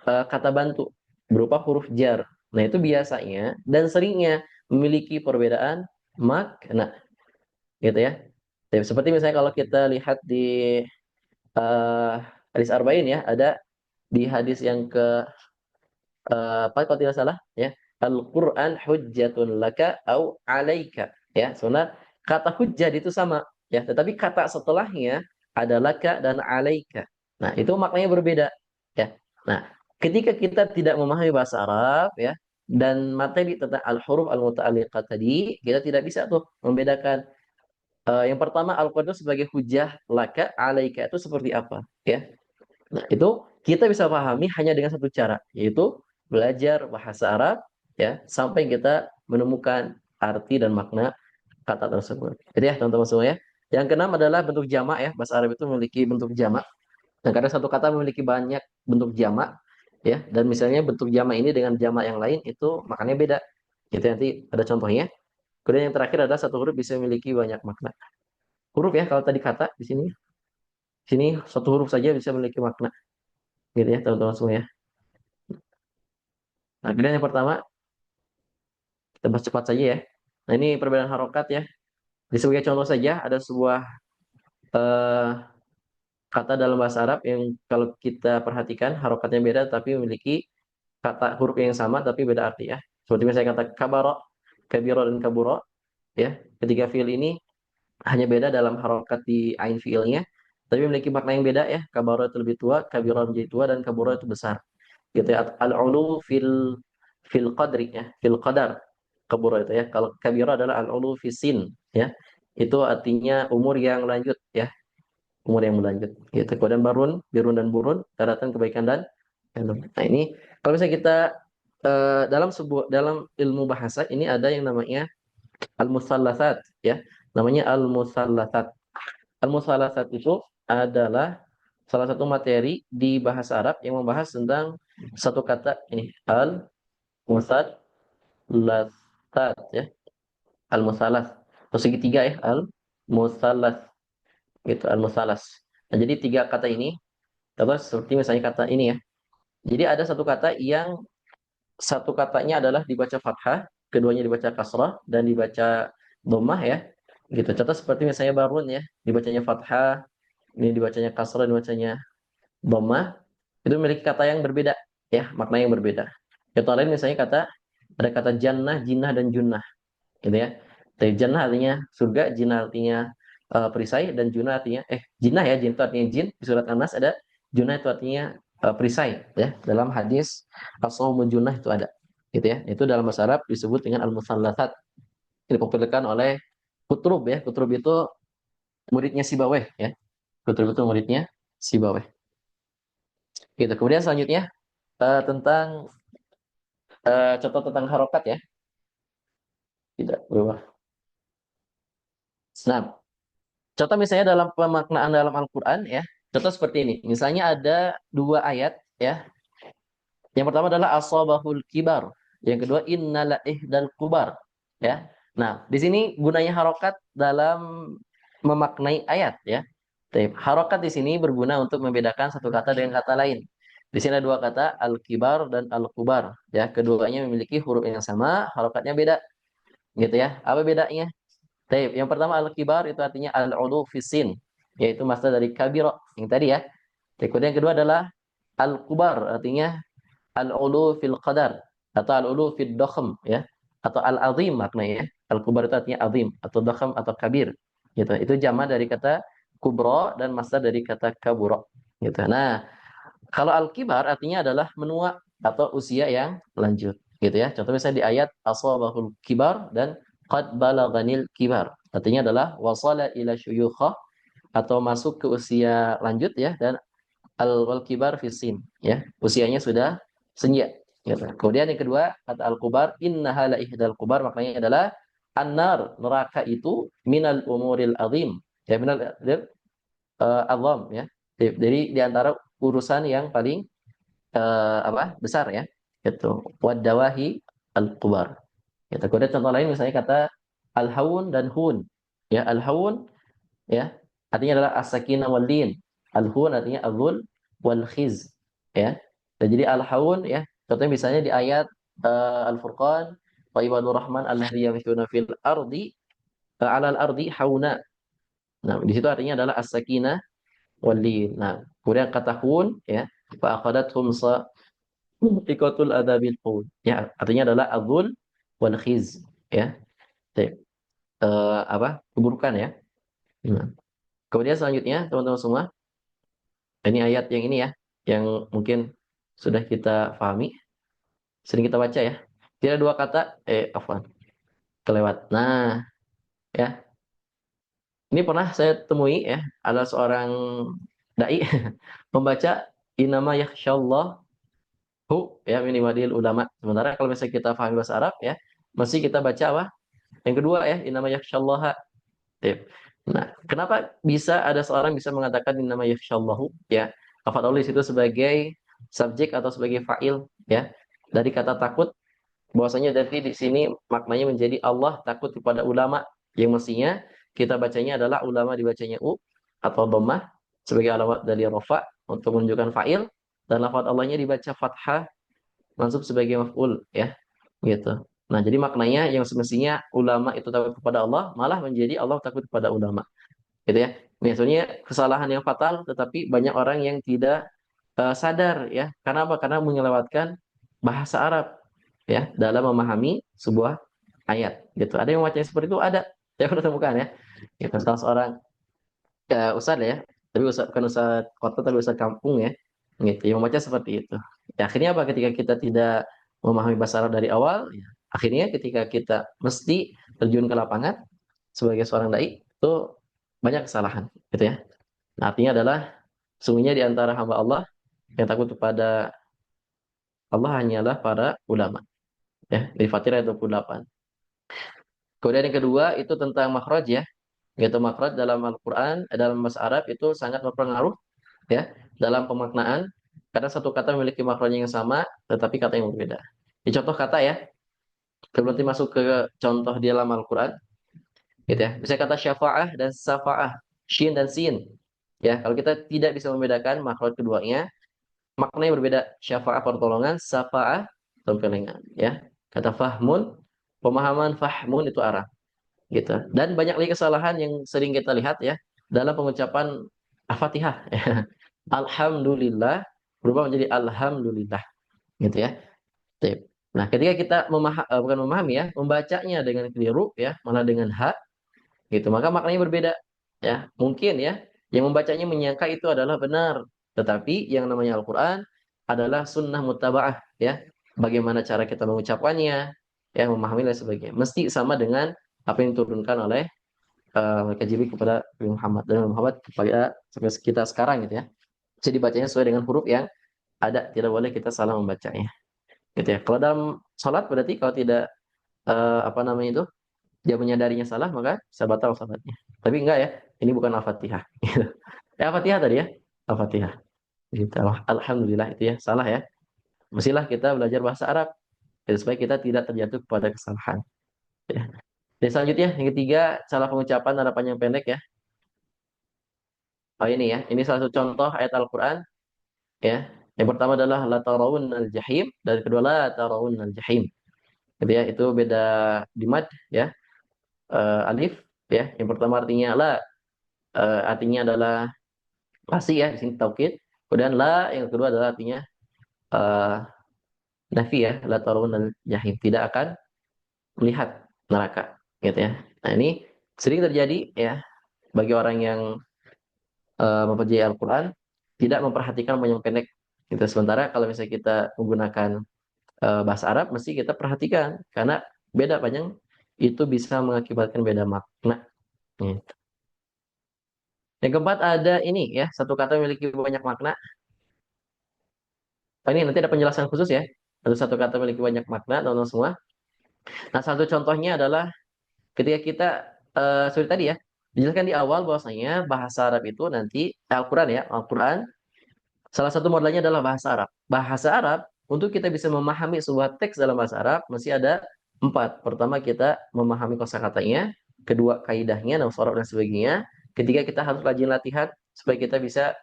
kata bantu berupa huruf jar. Nah, itu biasanya dan seringnya memiliki perbedaan makna, gitu ya. Jadi, seperti misalnya kalau kita lihat di hadis arba'in ya, ada di hadis yang ke apa kalau tidak salah ya, Al-Qur'an hujjatun laka au alaika ya. Sebenarnya kata hujjah itu sama ya, tetapi kata setelahnya ada laka dan alaika. Nah, itu maknanya berbeda ya. Nah, ketika kita tidak memahami bahasa Arab ya dan materi tentang al-huruf al-muta'alliqat tadi, kita tidak bisa tuh membedakan yang pertama Al-Qur'an itu sebagai hujjah, laka, alaika itu seperti apa ya. Nah, itu kita bisa pahami hanya dengan satu cara, yaitu belajar bahasa Arab ya sampai kita menemukan arti dan makna kata tersebut. Jadi ya teman-teman semua ya. Yang keenam adalah bentuk jamak ya. Bahasa Arab itu memiliki bentuk jamak. Dan kadang satu kata memiliki banyak bentuk jamak. ya. Dan misalnya bentuk jamak ini dengan jamak yang lain itu maknanya beda. Gitu nanti ada contohnya. Kemudian yang terakhir adalah satu huruf bisa memiliki banyak makna. Huruf ya kalau tadi kata di sini, sini satu huruf saja bisa memiliki makna. Gitu ya teman-teman semua ya. Nah, kemudian yang pertama kita bahas cepat saja ya. Nah, ini perbedaan harokat ya. Di sebagai contoh saja ada sebuah eh, kata dalam bahasa Arab yang kalau kita perhatikan harokatnya beda tapi memiliki kata huruf yang sama tapi beda arti ya. Seperti misalnya kata kabaro, kabiro dan kaburo ya. Ketiga fiil ini hanya beda dalam harokat di ain fiilnya tapi memiliki makna yang beda ya. Kabaro itu lebih tua, kabiro menjadi tua dan kaburo itu besar. Gitu ya. Al-ulu fil qadri ya, fil qadar. Kaburo itu ya. Kalau kabiro adalah al-ulu fisin ya. Itu artinya umur yang lanjut ya, umur yang berlanjut gitu. Kemudian barun, birun dan burun, daratan kebaikan dan ilmu. Nah, ini kalau misalnya kita dalam ilmu bahasa ini ada yang namanya al-musallatsat ya. Namanya al-musallatsat. Al-musallatsat itu adalah salah satu materi di bahasa Arab yang membahas tentang satu kata ini al-musallatsat ya. Al-musallas. Terus segitiga ya, al-musallas gitu, al-musallas. Nah, jadi tiga kata ini, terus seperti misalnya kata ini ya. Jadi ada satu kata yang satu katanya adalah dibaca fathah, keduanya dibaca kasrah dan dibaca dhammah ya. Gitu. Contoh seperti misalnya barun ya, dibacanya fathah, ini dibacanya kasrah, dibacanya dhammah. Itu memiliki kata yang berbeda ya, makna yang berbeda. Contoh lain misalnya ada kata jannah, jinnah dan junnah gitu ya. Dari jannah artinya surga, jinnah artinya perisai dan junnah artinya jinnah ya, jin itu artinya jin. Di surat An-Nas ada junnah itu artinya perisai ya. Dalam hadis as-shaumu junnah itu ada. Gitu ya. Itu dalam bahasa Arab disebut dengan al-musallatsat. Ini dipopulerkan oleh Kutrub ya. Kutrub itu muridnya Sibaweh ya. Kutrub itu muridnya Sibaweh. Gitu. Kemudian selanjutnya tentang contoh tentang harokat ya. Tidak berubah. Nah, contoh misalnya dalam pemaknaan dalam Al-Quran ya, contoh seperti ini. Misalnya ada dua ayat ya. Yang pertama adalah asabahul kibar. Yang kedua innala ihdal kubar. Ya. Nah, di sini gunanya harokat dalam memaknai ayat ya. Baik, harokat di sini berguna untuk membedakan satu kata dengan kata lain. Di sini ada dua kata al-kibar dan al-kubar. Ya, keduanya memiliki huruf yang sama, harokatnya beda. Gitu ya. Apa bedanya? Baik, yang pertama al-kibar itu artinya al-ulu fisin, yaitu masdar dari kabiro yang tadi ya. Kemudian yang kedua adalah al-kubar artinya al-ulu fil qadar atau al-ulu fil dokhm ya, atau al-azim maknanya ya. Al-kubar itu artinya azim atau dokhm atau kabir. Gitu. Itu jamak dari kata kubro dan masdar dari kata kaburo. Gitu. Nah, kalau al-kibar artinya adalah menua atau usia yang lanjut, gitu ya. Contoh misalnya di ayat ashabahul kibar dan qad balaghanil kibar. Artinya adalah wasala ila syuyukhah atau masuk ke usia lanjut ya, dan al-wal kibar fisin ya. Usianya sudah senja. Gitu. Kemudian yang kedua kata al-kubar innaha la ihdal kubar, maknanya adalah annar, neraka itu minal umuril azim. Ya minal azam ya. Jadi di antara urusan yang paling besar ya, itu wadawahi al-kubar. Gitu. Kemudian contoh lain misalnya kata al-haun dan hun. Ya, al-haun ya artinya adalah as-sakinah wal lin. Al-hun artinya azul wal khiz ya. Dan jadi al-haun ya, contohnya misalnya di ayat Al-Furqan wa ibadur rahman alladzina yamshuna fil ardi alal ardi hauna. Nah, di situ artinya adalah as-sakinah wal lin. Nah, kemudian kata hun ya fa akhadathum ikotul adabil qaul. Ya, artinya adalah azul wal khiz ya. Baik. Apa? Keburukan ya. Nah. Kemudian selanjutnya teman-teman semua, ini ayat yang ini ya, yang mungkin sudah kita pahami, sering kita baca ya. Tidak dua kata, afwan, kelewat. Nah, ya, ini pernah saya temui ya, ada seorang dai membaca inama yakhsyallahu ya minimadil ulama. Sementara kalau misalnya kita pahami bahasa Arab ya, mesti kita baca apa? Yang kedua ya, inama yakhsyallaha. Nah, kenapa bisa ada seorang bisa mengatakan inama yakhsyallahu ya? Lafaz itu sebagai subjek atau sebagai fa'il ya. Dari kata takut bahwasanya dari di sini maknanya menjadi Allah takut kepada ulama, yang mestinya kita bacanya adalah ulama dibacanya u atau dhammah sebagai alamat dari rafa untuk menunjukkan fa'il, dan lafaz Allahnya dibaca fathah mansub sebagai maf'ul ya gitu. Nah, jadi maknanya yang semestinya ulama itu takut kepada Allah malah menjadi Allah takut kepada ulama gitu ya. Biasanya kesalahan yang fatal, tetapi banyak orang yang tidak sadar ya. Karena apa? Karena menyelewatkan bahasa Arab ya dalam memahami sebuah ayat gitu. Ada yang membaca seperti itu, ada. Saya pernah temukan ya. Gitu, salah seorang ustadz ya, tapi ustadz bukan ustadz kota tapi ustadz kampung ya. Gitu, yang membaca seperti itu. Ya, akhirnya apa? Ketika kita tidak memahami bahasa Arab dari awal, ya, akhirnya ketika kita mesti terjun ke lapangan sebagai seorang dai itu banyak kesalahan gitu ya. Nah, artinya adalah sungguhnya di antara hamba Allah yang takut kepada Allah hanyalah para ulama ya, di Fatir ayat 28. Kemudian yang kedua itu tentang makhraj ya, yaitu makhraj dalam Al-Qur'an dalam bahasa Arab itu sangat berpengaruh ya dalam pemaknaan, karena satu kata memiliki makhraj yang sama tetapi kata yang berbeda. Di contoh kata ya, sebelum nanti masuk ke contoh di dalam Al-Qur'an gitu ya. Misalnya kata syafa'ah dan safa'ah, shin dan sin. Ya, kalau kita tidak bisa membedakan makhraj keduanya, maknanya berbeda. Syafa'ah pertolongan, safa'ah tempelengan ya. Kata fahmun, pemahaman, fahmun itu arah gitu. Dan banyak lagi kesalahan yang sering kita lihat ya dalam pengucapan Al-Fatihah ya. Alhamdulillah berubah menjadi alhamdulillah gitu ya. Tip. Nah, ketika kita bukan memahami ya, membacanya dengan keliru ya, malah dengan ha gitu, maka maknanya berbeda ya. Mungkin ya yang membacanya menyangka itu adalah benar, tetapi yang namanya Al-Qur'an adalah sunnah mutaba'ah ya. Bagaimana cara kita mengucapkannya, ya memahami dan sebagainya. Mesti sama dengan apa yang diturunkan oleh malaikat Jibril kepada Nabi Muhammad, dan Nabi Muhammad kepada sampai kita sekarang gitu ya. Jadi dibacanya sesuai dengan huruf yang ada, tidak boleh kita salah membacanya. Gitu ya. Kalau dalam sholat berarti kalau tidak apa namanya itu dia menyadarinya salah, maka bisa batal salatnya. Tapi enggak ya, ini bukan Al-Fatihah. Al-Fatihah tadi ya, Al-Fatihah. Gitu. Alhamdulillah itu ya, salah ya. Mestilah kita belajar bahasa Arab ya, supaya kita tidak terjatuh kepada kesalahan. Ya. Dan selanjutnya yang ketiga, salah pengucapan ada panjang pendek ya. Oh ini ya, ini salah satu contoh ayat Al-Quran ya. Yang pertama adalah la tarawunnal jahim, dan kedua la tarawunnal jahim. Gitu ya, itu beda di mad ya. Alif ya. Yang pertama artinya la, artinya adalah pasti ya, di sini taukid. Kemudian la yang kedua adalah artinya eh, nafi ya, la tarawunnal jahim, tidak akan melihat neraka gitu ya. Nah, ini sering terjadi ya bagi orang yang mempelajari Al-Quran tidak memperhatikan panjang pendek gitu. Sementara kalau misalnya kita menggunakan bahasa Arab, mesti kita perhatikan karena beda panjang itu bisa mengakibatkan beda makna gitu. Yang keempat ada ini ya, satu kata memiliki banyak makna. Oh, ini nanti ada penjelasan khusus ya. Ada satu kata memiliki banyak makna, teman-teman semua. Nah, satu contohnya adalah ketika kita seperti tadi ya, dijelaskan di awal bahwasanya bahasa Arab itu nanti Al-Quran ya, Al-Quran salah satu modelnya adalah bahasa Arab. Bahasa Arab, untuk kita bisa memahami sebuah teks dalam bahasa Arab, mesti ada empat. Pertama, kita memahami kosakatanya. Kedua, kaidahnya, nausarab dan sebagainya. Ketiga, kita harus rajin latihan supaya kita bisa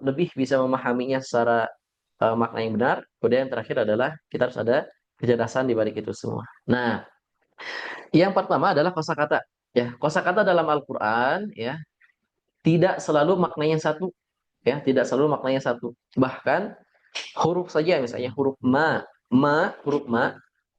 lebih bisa memahaminya secara makna yang benar. Kemudian yang terakhir adalah kita harus ada kecerdasan di balik itu semua. Nah, yang pertama adalah kosakata. Ya, kosakata dalam Al-Quran ya tidak selalu maknanya satu. Ya, tidak selalu maknanya satu. Bahkan huruf saja, misalnya huruf huruf ma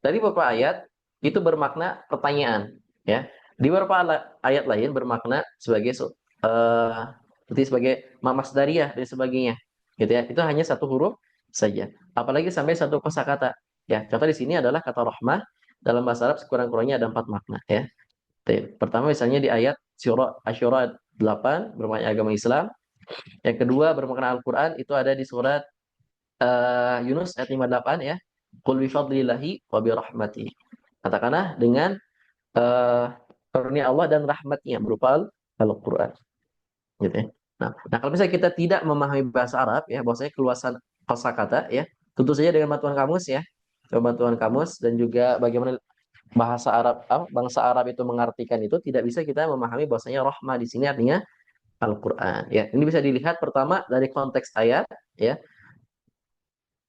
dari beberapa ayat itu bermakna pertanyaan ya. Di beberapa ayat lain bermakna sebagai seperti sebagai masdariyah dan sebagainya gitu ya. Itu hanya satu huruf saja, apalagi sampai satu kosakata ya. Contoh di sini adalah kata rahmah dalam bahasa Arab sekurang-kurangnya ada empat makna ya. Pertama misalnya di ayat surah Asy-Syura 8 bermakna agama Islam. Yang kedua bermakna Al-Quran itu ada di surat Yunus ayat 58 ya. Qul bi fadlillahi wa bi rahmati. Katakanlah dengan uh, karunia Allah dan rahmatnya berupa Al-Quran. Gitu ya. Nah, kalau misalnya kita tidak memahami bahasa Arab ya, bahwasanya keluasan kosakata ya. Tentu saja dengan bantuan kamus ya. Coba bantuan kamus dan juga bagaimana bahasa Arab, bangsa Arab itu mengartikan itu, tidak bisa kita memahami bahwasanya rahmah di sini artinya Al-Qur'an. Ya, ini bisa dilihat pertama dari konteks ayat ya.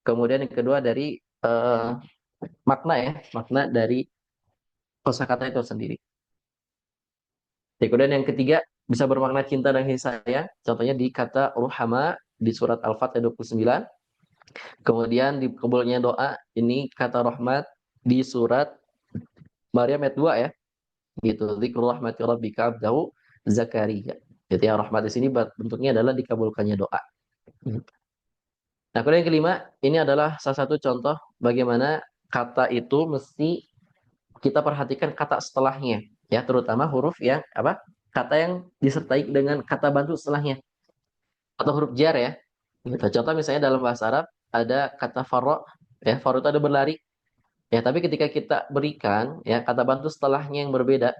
Kemudian yang kedua dari eh, makna ya, makna dari kosakata itu sendiri. Ya, kemudian yang ketiga bisa bermakna cinta dan kasih sayang. Contohnya di kata ruhama di surat Al-Fat ayat 29. Kemudian di kabulnya doa ini kata rahmat di surat Maryam ayat 2 ya. Gitu. Dzikrul rahmati rabbika abdahu Zakaria. Jadi yang rahmat di sini bentuknya adalah dikabulkannya doa. Nah, kemudian yang kelima, ini adalah salah satu contoh bagaimana kata itu mesti kita perhatikan kata setelahnya, ya, terutama huruf yang apa? Kata yang disertai dengan kata bantu setelahnya atau huruf jar ya. Gitu. Contoh misalnya dalam bahasa Arab ada kata faro, ya, faro itu ada berlari. Ya, tapi ketika kita berikan ya kata bantu setelahnya yang berbeda.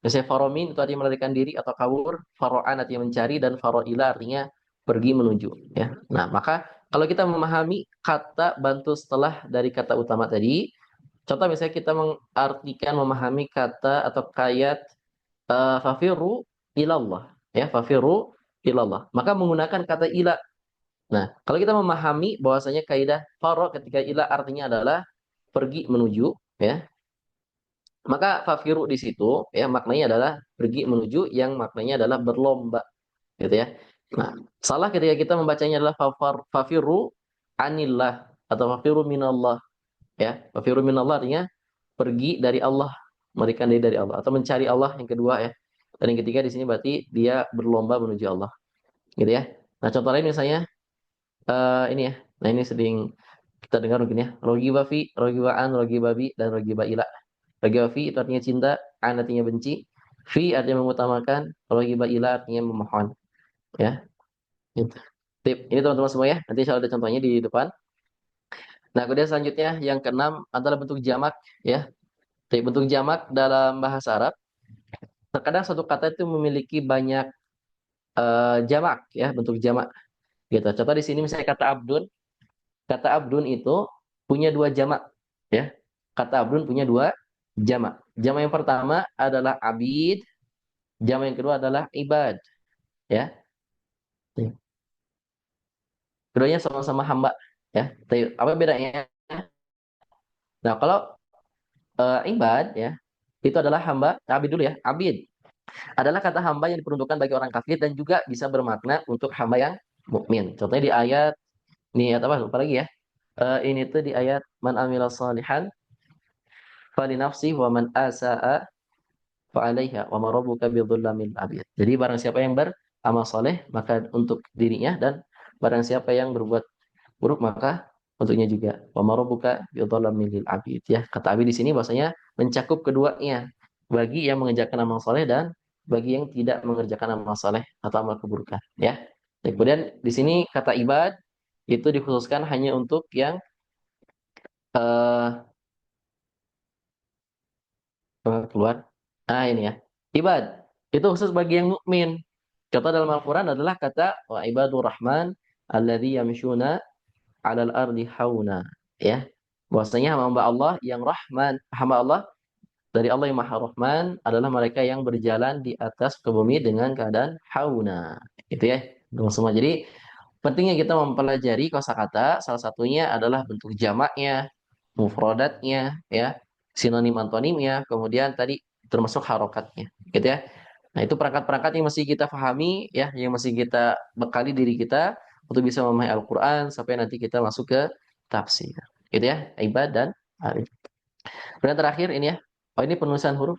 Misalnya faromin itu artinya melarikan diri atau kabur, faro'an artinya mencari, dan faro'ila artinya pergi menuju. Ya. Nah, maka kalau kita memahami kata bantu setelah dari kata utama tadi, contoh misalnya kita mengartikan memahami kata atau kayat fafiru ilallah, ya fafiru ilallah. Maka menggunakan kata ila. Nah, kalau kita memahami bahwasanya kaidah faro ketika ila artinya adalah pergi menuju, ya, maka fafiru di situ ya maknanya adalah pergi menuju yang maknanya adalah berlomba gitu ya. Nah, salah ketika kita membacanya adalah fafiru anillah atau fafiru minallah ya. Fafiru minallah artinya pergi dari Allah, melarikan diri dari Allah atau mencari Allah yang kedua ya. Dan yang ketiga di sini berarti dia berlomba menuju Allah gitu ya. Nah, contoh lain misalnya ini ya. Nah, ini sering kita dengar mungkin ya. Rogiba fi, rogiba an, rogiba bi, dan rogiba ila. Rogiba fi itu artinya cinta, an artinya benci, fi artinya mengutamakan, rogiba ila artinya memohon. Ya, gitu. Tip. Ini teman-teman semua ya. Nanti saya ada contohnya di depan. Nah, kemudian selanjutnya yang keenam adalah bentuk jamak ya. Tip, bentuk jamak dalam bahasa Arab. Terkadang satu kata itu memiliki banyak jamak ya, bentuk jamak gitu. Contoh di sini misalnya kata abdun. Kata abdun itu punya dua jamak ya. Kata abdun punya dua jamak. Jamak yang pertama adalah abid, jamak yang kedua adalah ibad ya. Keduanya sama-sama hamba ya. Apa bedanya? Nah, kalau ibad ya, itu adalah hamba, abid dulu ya. Abid adalah kata hamba yang diperuntukkan bagi orang kafir dan juga bisa bermakna untuk hamba yang mukmin. Contohnya di ayat ini ayat apa? Lupa lagi ya. Ini tuh di ayat man amila salihan fali nafsi wa man asaa fa alaiha wa ma rabbuka bidzullamil abid. Jadi barang siapa yang beramal soleh maka untuk dirinya, dan barang siapa yang berbuat buruk maka untuknya juga. Wa ma rabbuka bidzullamil abid ya. Kata abid di sini bahwasanya mencakup keduanya, bagi yang mengerjakan amal soleh dan bagi yang tidak mengerjakan amal soleh atau amal keburukan ya. Dan kemudian di sini kata ibad itu dikhususkan hanya untuk yang eh keluar. Nah, ini ya. Ibad itu khusus bagi yang mukmin. Contoh dalam Al-Qur'an adalah kata wa ibadur rahman alladzi yamshuna 'alal ardi hauna. Ya. Bahwasanya hamba Allah yang Rahman, hamba Allah dari Allah yang Maha Rahman adalah mereka yang berjalan di atas ke bumi dengan keadaan hauna. Itu ya. Teman semua. Jadi pentingnya kita mempelajari kosakata, salah satunya adalah bentuk jamaknya, mufradatnya, ya, sinonim antonimnya, kemudian tadi termasuk harokatnya, gitu ya. Nah, itu perangkat-perangkat yang mesti kita pahami, ya, yang mesti kita bekali diri kita untuk bisa memahami Al-Quran sampai nanti kita masuk ke tafsir, gitu ya, ibad dan arif. Kemudian terakhir ini ya, oh ini penulisan huruf.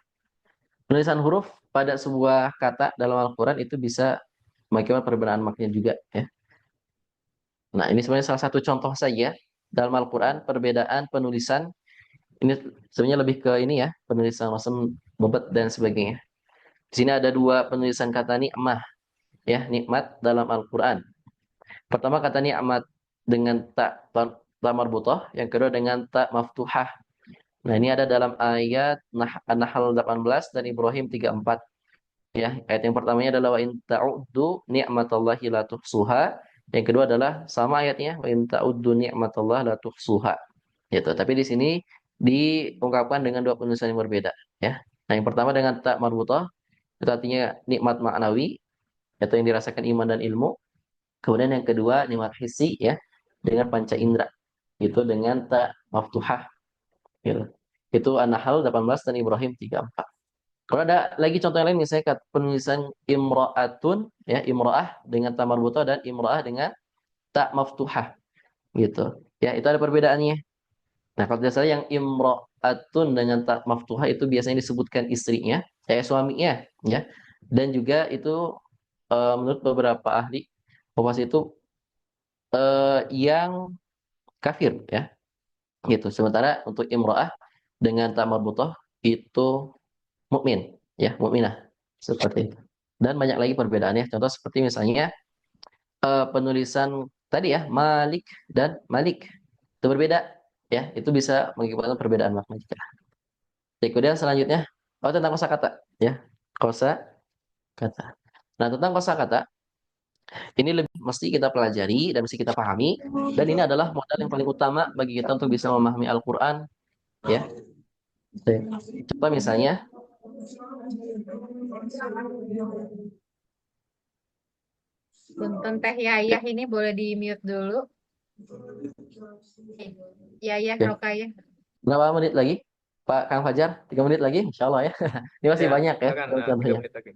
Penulisan huruf pada sebuah kata dalam Al-Quran itu bisa bagaimana perbedaan maknanya juga, ya. Nah, ini sebenarnya salah satu contoh saja dalam Al-Quran perbedaan penulisan. Ini sebenarnya lebih ke ini ya, penulisan macam bobot dan sebagainya. Di sini ada dua penulisan kata nikmah, ya, nikmat dalam Al-Quran. Pertama kata nikmat dengan ta marbutah, yang kedua dengan ta maftuhah. Nah, ini ada dalam ayat An-Nahl 18 dan Ibrahim 34. Ya, ayat yang pertamanya adalah wa in ta'uddu ni'matallahi la tuhsuha. Yang kedua adalah sama ayatnya, wa in ta'uddu ni'matallah la tuhsuha. Gitu. Tapi di sini diungkapkan dengan dua penulisan yang berbeda, ya. Nah, yang pertama dengan ta marbutah, itu artinya nikmat maknawi, yaitu yang dirasakan iman dan ilmu. Kemudian yang kedua nikmat hissi, ya, dengan panca indera. Itu dengan ta maftuhah, gitu. Itu An-Nahl 18 dan Ibrahim 34. Kalau ada lagi contoh yang lain, misalnya penulisan imra'atun, ya, imra'ah dengan ta marbutah dan imra'ah dengan ta maftuhah, gitu. Ya, itu ada perbedaannya. Nah, kalau tidak salah yang imra'atun dengan ta maftuhah itu biasanya disebutkan istrinya, suaminya, ya. Dan juga itu menurut beberapa ahli bahwa itu yang kafir, ya, gitu. Sementara untuk imra'ah dengan ta marbutah itu mukmin, ya, mukminah, seperti itu. Dan banyak lagi perbedaannya. Contoh seperti misalnya penulisan tadi, ya, Malik dan Malik itu berbeda, ya, itu bisa mengakibatkan perbedaan makna juga. Oke, kemudian selanjutnya, tentang kosakata, ya, kosakata. Nah, tentang kosakata ini lebih mesti kita pelajari dan mesti kita pahami, dan ini adalah modal yang paling utama bagi kita untuk bisa memahami Al-Quran, ya. Oke. Contoh misalnya, Punten Teh Yayah ini boleh di mute dulu. Yayah oke, Rokayah. berapa menit lagi? Pak Kang Fajar, 3 menit lagi, Insya Allah, ya. Ini masih Ya, banyak, ya, silakan. Nah, tiga contohnya. menit lagi.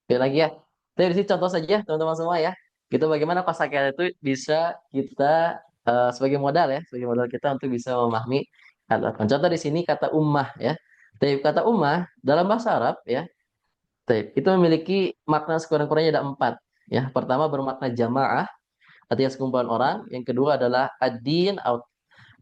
Oke, lagi, ya. Jadi di sini contoh saja, teman-teman semua, ya. Gitu bagaimana kosakata itu bisa kita sebagai modal, ya, sebagai modal kita untuk bisa memahami Al-Quran. Contoh di sini kata ummah, ya. Tapi kata ummah dalam bahasa Arab, ya, itu memiliki makna sekurang-kurangnya ada 4. Ya, pertama bermakna jamaah, artinya sekumpulan orang. Yang kedua adalah ad-din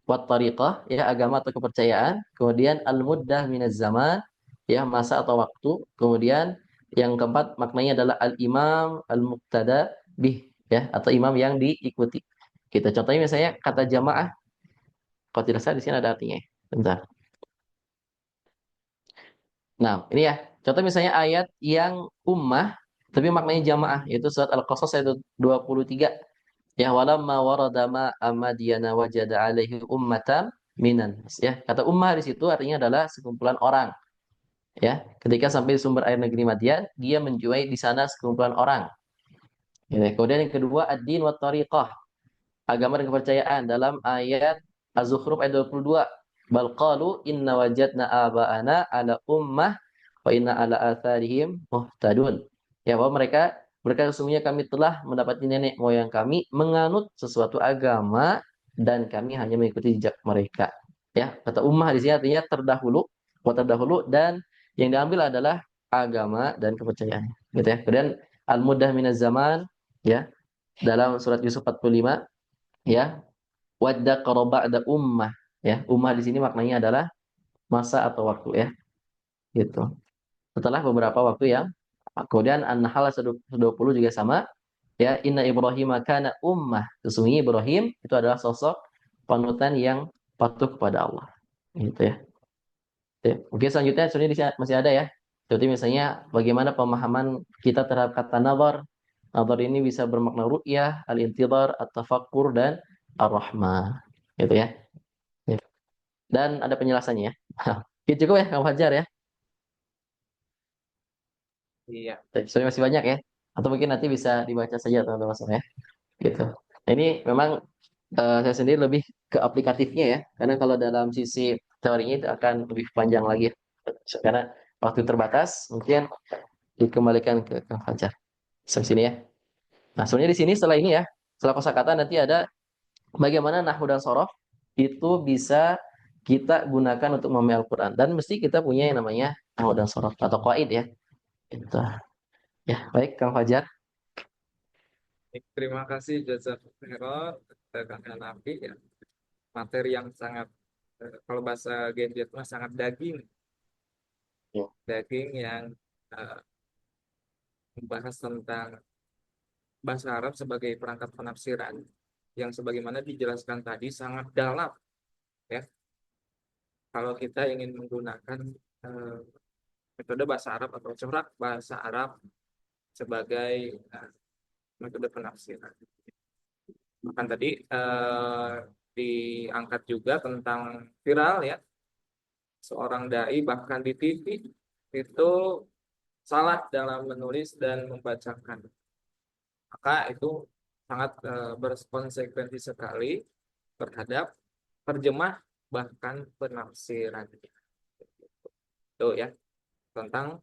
wa tariqah, ya, agama atau kepercayaan. Kemudian al-muddah minaz zaman, ya, masa atau waktu. Kemudian yang keempat maknanya adalah al-imam al-muqtada bih, ya, atau imam yang diikuti. Kita contohnya misalnya kata jamaah, kalau tidak salah di sini ada artinya. Bentar. Nah, ini, ya. Contoh misalnya ayat yang ummah tapi maknanya jamaah, yaitu surat Al-Qasas ayat 23. Ya, walamma warada ma'a Madyana wajada alaihi ummatan minan nas. Ya, kata ummah di situ artinya adalah sekumpulan orang. Ya, ketika sampai di sumber air negeri Madian, dia menjumpai di sana sekumpulan orang. Ya, kemudian yang kedua ad-din wa tariqah, agama dan kepercayaan dalam ayat Az-Zukhruf ayat 22. Bal qalu inna wajadna aba'ana ala ummah wa inna ala atharihim muhtadun. Ya, bahwa mereka berkata sesungguhnya kami telah mendapati nenek moyang kami menganut sesuatu agama dan kami hanya mengikuti jejak mereka. Ya, kata ummah di sini artinya terdahulu, terdahulu, dan yang diambil adalah agama dan kepercayaannya. Gitu, ya. Kemudian al-muddah minaz zaman, ya, dalam surat Yusuf 45, ya, wadda ada ummah, ya, ummah di sini maknanya adalah masa atau waktu, ya, gitu. Setelah beberapa waktu yang kemudian An-Nahl 120 juga sama, ya, inna Ibrahim kana ummah, sesungguhnya Ibrahim itu adalah sosok panutan yang patuh kepada Allah, gitu, ya. Oke, oke, selanjutnya sebenarnya masih ada, ya. Jadi misalnya bagaimana pemahaman kita terhadap kata nazar. Nazar ini bisa bermakna ru'yah, al-intidhar, at-tafakkur, dan ar-rahmah. Gitu, ya. Ya. Dan ada penjelasannya, ya. Oke, cukup, ya, Kang Fajar, ya. Iya. Sebenarnya masih banyak, ya. Atau mungkin nanti bisa dibaca saja teman-teman semua, ya. Gitu. Nah, ini memang saya sendiri lebih ke aplikatifnya, ya. Karena kalau dalam sisi teorinya itu akan lebih panjang lagi, ya. Karena waktu terbatas, mungkin dikembalikan ke Kang Fajar. Sampai sini, ya. Nah, sebenarnya di sini setelah ini, ya, setelah kosakata nanti ada bagaimana nahwu dan sorof itu bisa kita gunakan untuk memahami Al-Quran. Dan mesti kita punya yang namanya nahwu dan sorof atau qaid, ya. Itu. Ya, baik, Kang Fajar. Terima kasih Jazakallah Kang Hanafi, ya. Materi yang sangat, kalau bahasa Genjet mah sangat daging, Ya. daging yang eh, membahas tentang bahasa Arab sebagai perangkat penafsiran yang sebagaimana dijelaskan tadi sangat dalam, ya. Kalau kita ingin menggunakan eh, metode bahasa Arab atau corak bahasa Arab sebagai metode penafsiran. Bahkan tadi diangkat juga tentang viral ya, seorang dai bahkan di TV itu salah dalam menulis dan membacakan. Maka itu sangat berkonsekuensi sekali terhadap terjemah bahkan penafsiran. Itu ya tentang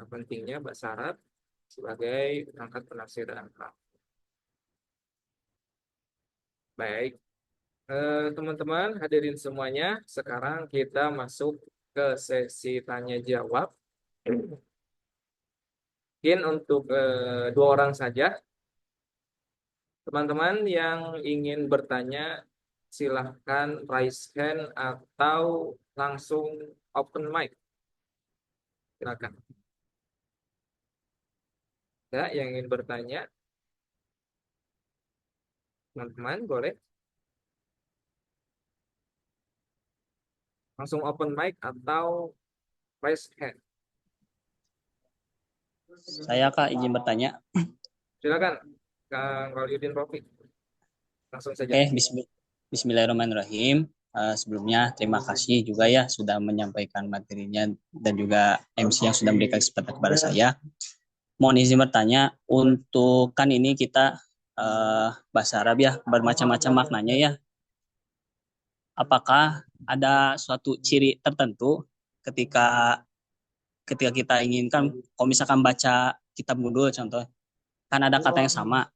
pentingnya bahasa Arab sebagai perangkat penafsiran. Baik, teman-teman hadirin semuanya, sekarang kita masuk ke sesi tanya jawab. Mungkin untuk dua orang saja. Teman-teman yang ingin bertanya, silahkan raise hand atau langsung open mic. Silakan. Ya, yang ingin bertanya, teman-teman boleh langsung open mic atau raise hand. Saya Kak izin bertanya. Silakan, Kang Wahyudin Rofi. Langsung saja. Oke, Bismillahirrahmanirrahim. Sebelumnya terima kasih juga ya sudah menyampaikan materinya dan juga MC yang sudah memberikan kesempatan kepada saya. Mohon izin bertanya, untuk kan ini kita bahasa Arab ya, bermacam-macam maknanya ya. Apakah ada suatu ciri tertentu ketika ketika kita inginkan, kalau misalkan baca kitab gundul contoh, kan ada kata yang sama.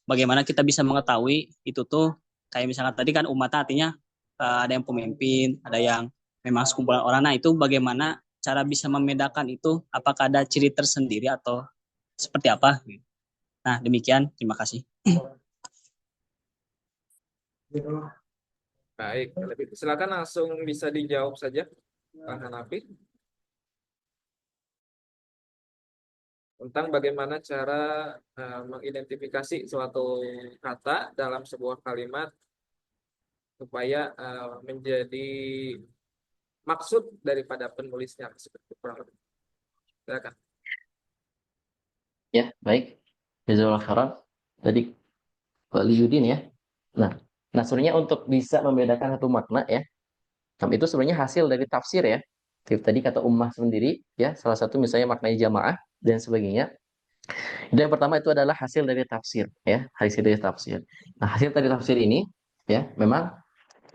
Bagaimana kita bisa mengetahui itu tuh kayak misalkan tadi kan umat artinya ada yang pemimpin, ada yang memang sekumpulan orang. Nah, itu bagaimana cara bisa membedakan itu? Apakah ada ciri tersendiri atau seperti apa? Nah, demikian. Terima kasih. Baik, silakan langsung bisa dijawab saja, Kang Hanafi, tentang bagaimana cara mengidentifikasi suatu kata dalam sebuah kalimat supaya menjadi maksud daripada penulisnya seperti kurang lebih. Silakan. Ya, baik. Jazakallahu khairan. Tadi Pak Liyudin ya. Nah, sebenarnya untuk bisa membedakan satu makna ya, itu sebenarnya hasil dari tafsir ya. Tadi kata ummah sendiri ya, salah satu misalnya maknanya jamaah dan sebagainya. Dan yang pertama itu adalah hasil dari tafsir ya, hasil dari tafsir. Nah, hasil dari tafsir ini ya, memang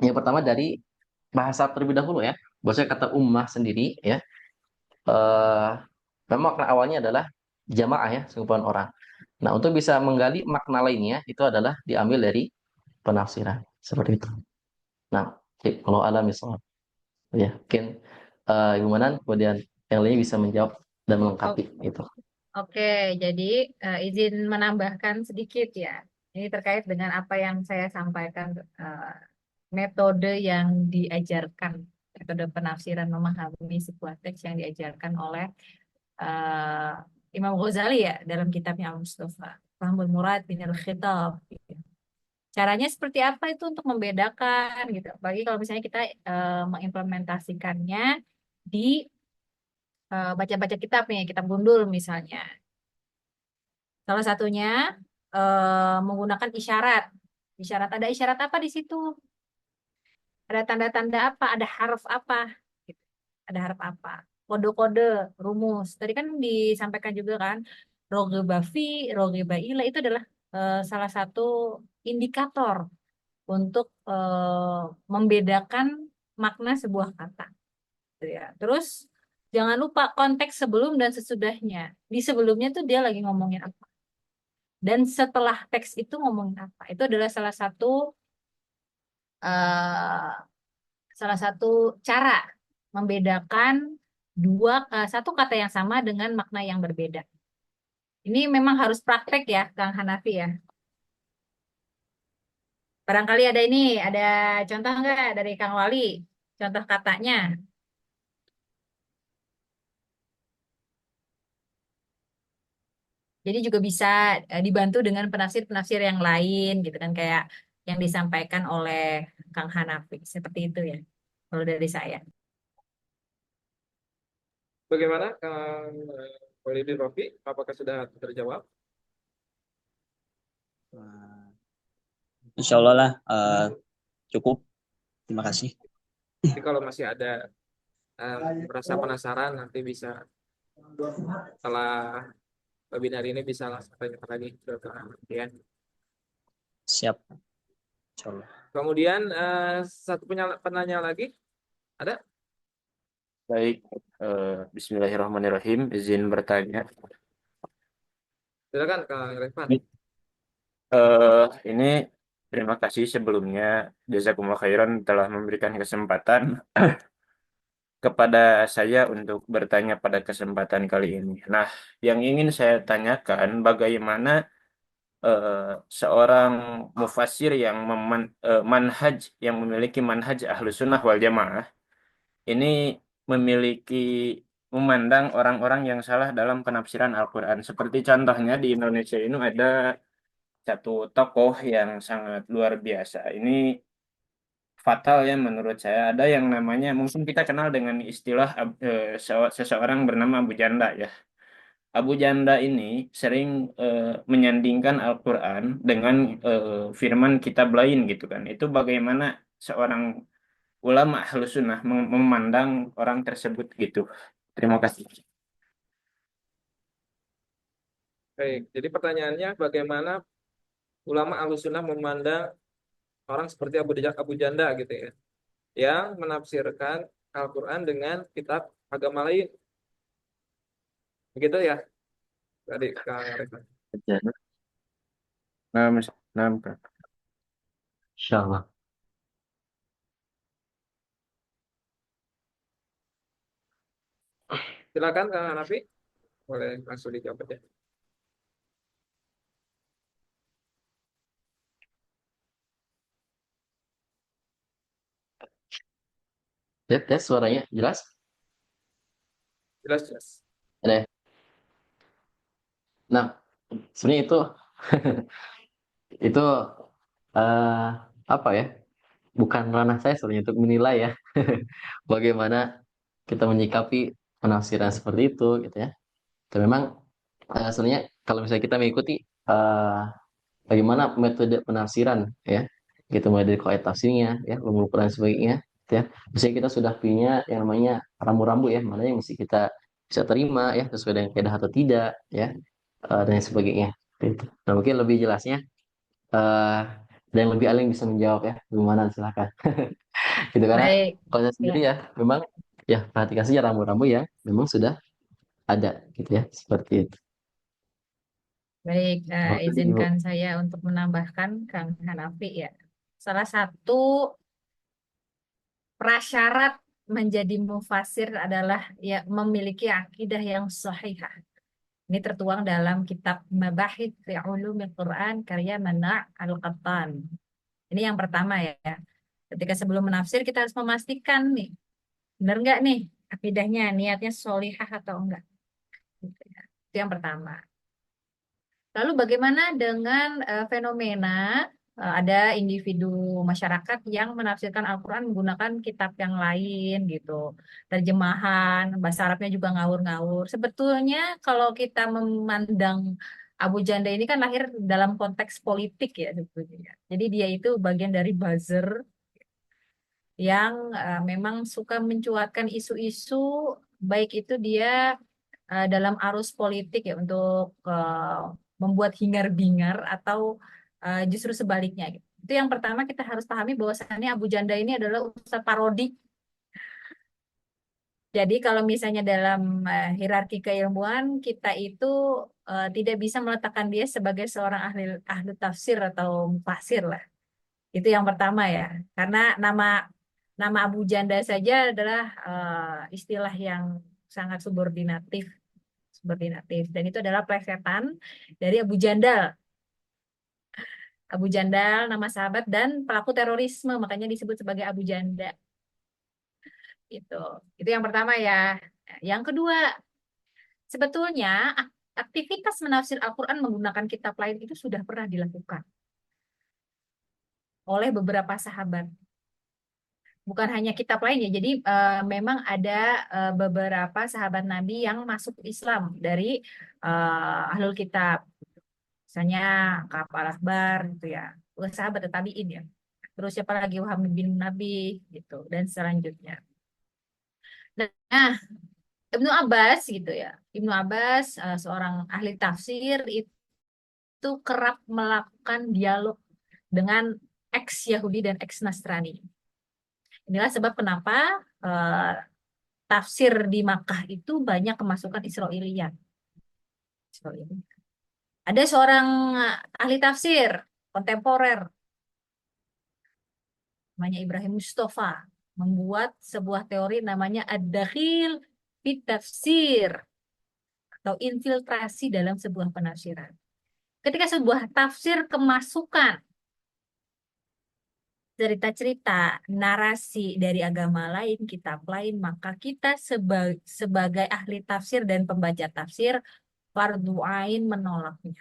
yang pertama dari bahasa terlebih dahulu ya. Bahwasanya kata ummah sendiri ya, eh memang makna awalnya adalah jamaah ya, sekumpulan orang. Nah, untuk bisa menggali makna lainnya itu adalah diambil dari penafsiran seperti itu. Nah, kalau alam misalnya ya, mungkin Ibu Manan kemudian yang lainnya bisa menjawab dan melengkapi itu. Oke, jadi izin menambahkan sedikit ya. Ini terkait dengan apa yang saya sampaikan, metode yang diajarkan, metode penafsiran memahami sebuah teks yang diajarkan oleh eh, Imam Ghazali ya dalam kitabnya Al-Mustafa, Fahmul Murad Minal Khitab. Caranya seperti apa itu untuk membedakan gitu. Bagi kalau misalnya kita mengimplementasikannya di baca-baca kitab nih, kitab gundul misalnya. Salah satunya menggunakan isyarat. Isyarat, ada isyarat apa di situ? Ada tanda-tanda apa? Ada harf apa? Gitu. Ada harf apa? Kode-kode, rumus. Tadi kan disampaikan juga kan, rogiba fi, rogiba ila itu adalah salah satu indikator untuk membedakan makna sebuah kata. Gitu ya. Terus jangan lupa konteks sebelum dan sesudahnya. Di sebelumnya tuh dia lagi ngomongin apa. Dan setelah teks itu ngomongin apa. Itu adalah eh, salah satu cara membedakan satu kata yang sama dengan makna yang berbeda. Ini memang harus praktek ya, Kang Hanafi ya. Barangkali ada contoh nggak dari Kang Wali? Contoh katanya. Jadi juga bisa dibantu dengan penafsir-penafsir yang lain gitu kan, kayak yang disampaikan oleh Kang Hanafi. Seperti itu ya, kalau dari saya. Bagaimana, Kang Wahyudin Rofi? Apakah sudah terjawab? Insya Allah lah cukup. Terima kasih. Jadi kalau masih ada merasa penasaran nanti bisa setelah webinar ini bisa langsung tanya lagi ke ya. Siap. Insya Allah. Kemudian satu penanya lagi ada? Baik, Bismillahirrahmanirrahim. Izin bertanya. Silakan Kang Irfan. Ini terima kasih sebelumnya. Jazakumullah khairan telah memberikan kesempatan kepada saya untuk bertanya pada kesempatan kali ini. Nah, yang ingin saya tanyakan, bagaimana eh, seorang mufassir yang manhaj yang memiliki manhaj Ahlus Sunnah wal Jamaah ini memiliki memandang orang-orang yang salah dalam penafsiran Al-Quran. Seperti contohnya di Indonesia ini ada satu tokoh yang sangat luar biasa. Ini fatal ya menurut saya. Ada yang namanya, mungkin kita kenal dengan istilah seseorang bernama Abu Janda ya. Abu Janda ini sering menyandingkan Al-Quran dengan firman kitab lain gitu kan. Itu bagaimana seorang ulama Ahlus Sunnah memandang orang tersebut gitu. Terima kasih. Baik, jadi pertanyaannya bagaimana ulama Ahlussunnah memandang orang seperti Abu Janda gitu ya, yang menafsirkan Al-Quran dengan kitab agama lain. Begitu ya, tadi Kang Arifan. Nah, nah, Kak. Insya Allah. Silakan Kang Hanafi, boleh langsung dijawab aja. Tes suaranya jelas? Jelas jelas. Ada ya? Nah, sebenarnya itu itu eh, apa ya? Bukan ranah saya sebenarnya untuk menilai ya bagaimana kita menyikapi penafsiran seperti itu gitu ya. Dan memang sebenarnya kalau misalnya kita mengikuti eh, bagaimana metode penafsiran ya, gitu mulai dari kaidah tafsirnya ya, umul Quran dan sebagainya gitu ya. Misalnya kita sudah punya yang namanya rambu-rambu ya, mana yang mesti kita bisa terima ya sesuai dengan kaidah atau tidak ya, dan lain sebagainya. Gitu. Nah mungkin lebih jelasnya eh dan yang lebih aling bisa menjawab ya, gimana silakan. Gitu karena Baik, kalau saya sendiri ya. ya memang ya perhatikan saja rambu-rambu ya memang sudah ada gitu ya seperti itu. Baik, Waktu Ibu. izinkan saya untuk menambahkan Kang Hanafi ya. Salah satu prasyarat menjadi mufasir adalah ya memiliki akidah yang sahihah. Ini tertuang dalam kitab Mabahith fi Ulumil Quran karya Mana' Al-Qattan. Ini yang pertama ya. Ketika sebelum menafsir kita harus memastikan nih, benar nggak nih akidahnya, niatnya solihah atau enggak. Gitu ya. Itu yang pertama. Lalu bagaimana dengan fenomena ada individu masyarakat yang menafsirkan Al-Quran menggunakan kitab yang lain gitu. Terjemahan, bahasa Arabnya juga ngawur-ngawur. Sebetulnya kalau kita memandang Abu Janda ini kan lahir dalam konteks politik ya sebetulnya. Jadi dia itu bagian dari buzzer yang memang suka mencuatkan isu-isu, baik itu dia dalam arus politik ya untuk membuat hingar-bingar atau justru sebaliknya gitu. Itu yang pertama kita harus pahami bahwasannya Abu Janda ini adalah ustadz parodi. Jadi kalau misalnya dalam hierarki keilmuan kita itu tidak bisa meletakkan dia sebagai seorang ahli tafsir atau mufasir lah. Itu yang pertama ya. Karena nama nama Abu Janda saja adalah istilah yang sangat subordinatif dan itu adalah plesetan dari Abu Jandal. Abu Jandal nama sahabat dan pelaku terorisme makanya disebut sebagai Abu Janda. Itu. Itu yang pertama ya. Yang kedua, sebetulnya aktivitas menafsir Al-Qur'an menggunakan kitab lain itu sudah pernah dilakukan oleh beberapa sahabat. Bukan hanya kitab lain ya. Jadi memang ada beberapa sahabat Nabi yang masuk Islam dari ahlul kitab. Misalnya kapal akbar gitu ya, sahabat tabiin ya. Terus siapa lagi Wahab bin Nabi gitu dan selanjutnya. Nah, Ibnu Abbas gitu ya. Ibnu Abbas seorang ahli tafsir itu kerap melakukan dialog dengan ex Yahudi dan ex Nasrani. Inilah sebab kenapa eh, tafsir di Makkah itu banyak kemasukan Israiliyat. Ada seorang ahli tafsir kontemporer namanya Ibrahim Mustafa membuat sebuah teori namanya Ad-Dakhil fit Tafsir atau infiltrasi dalam sebuah penafsiran. Ketika sebuah tafsir kemasukan cerita-cerita, narasi dari agama lain, kitab lain, maka kita sebagai ahli tafsir dan pembaca tafsir fardu ain menolaknya.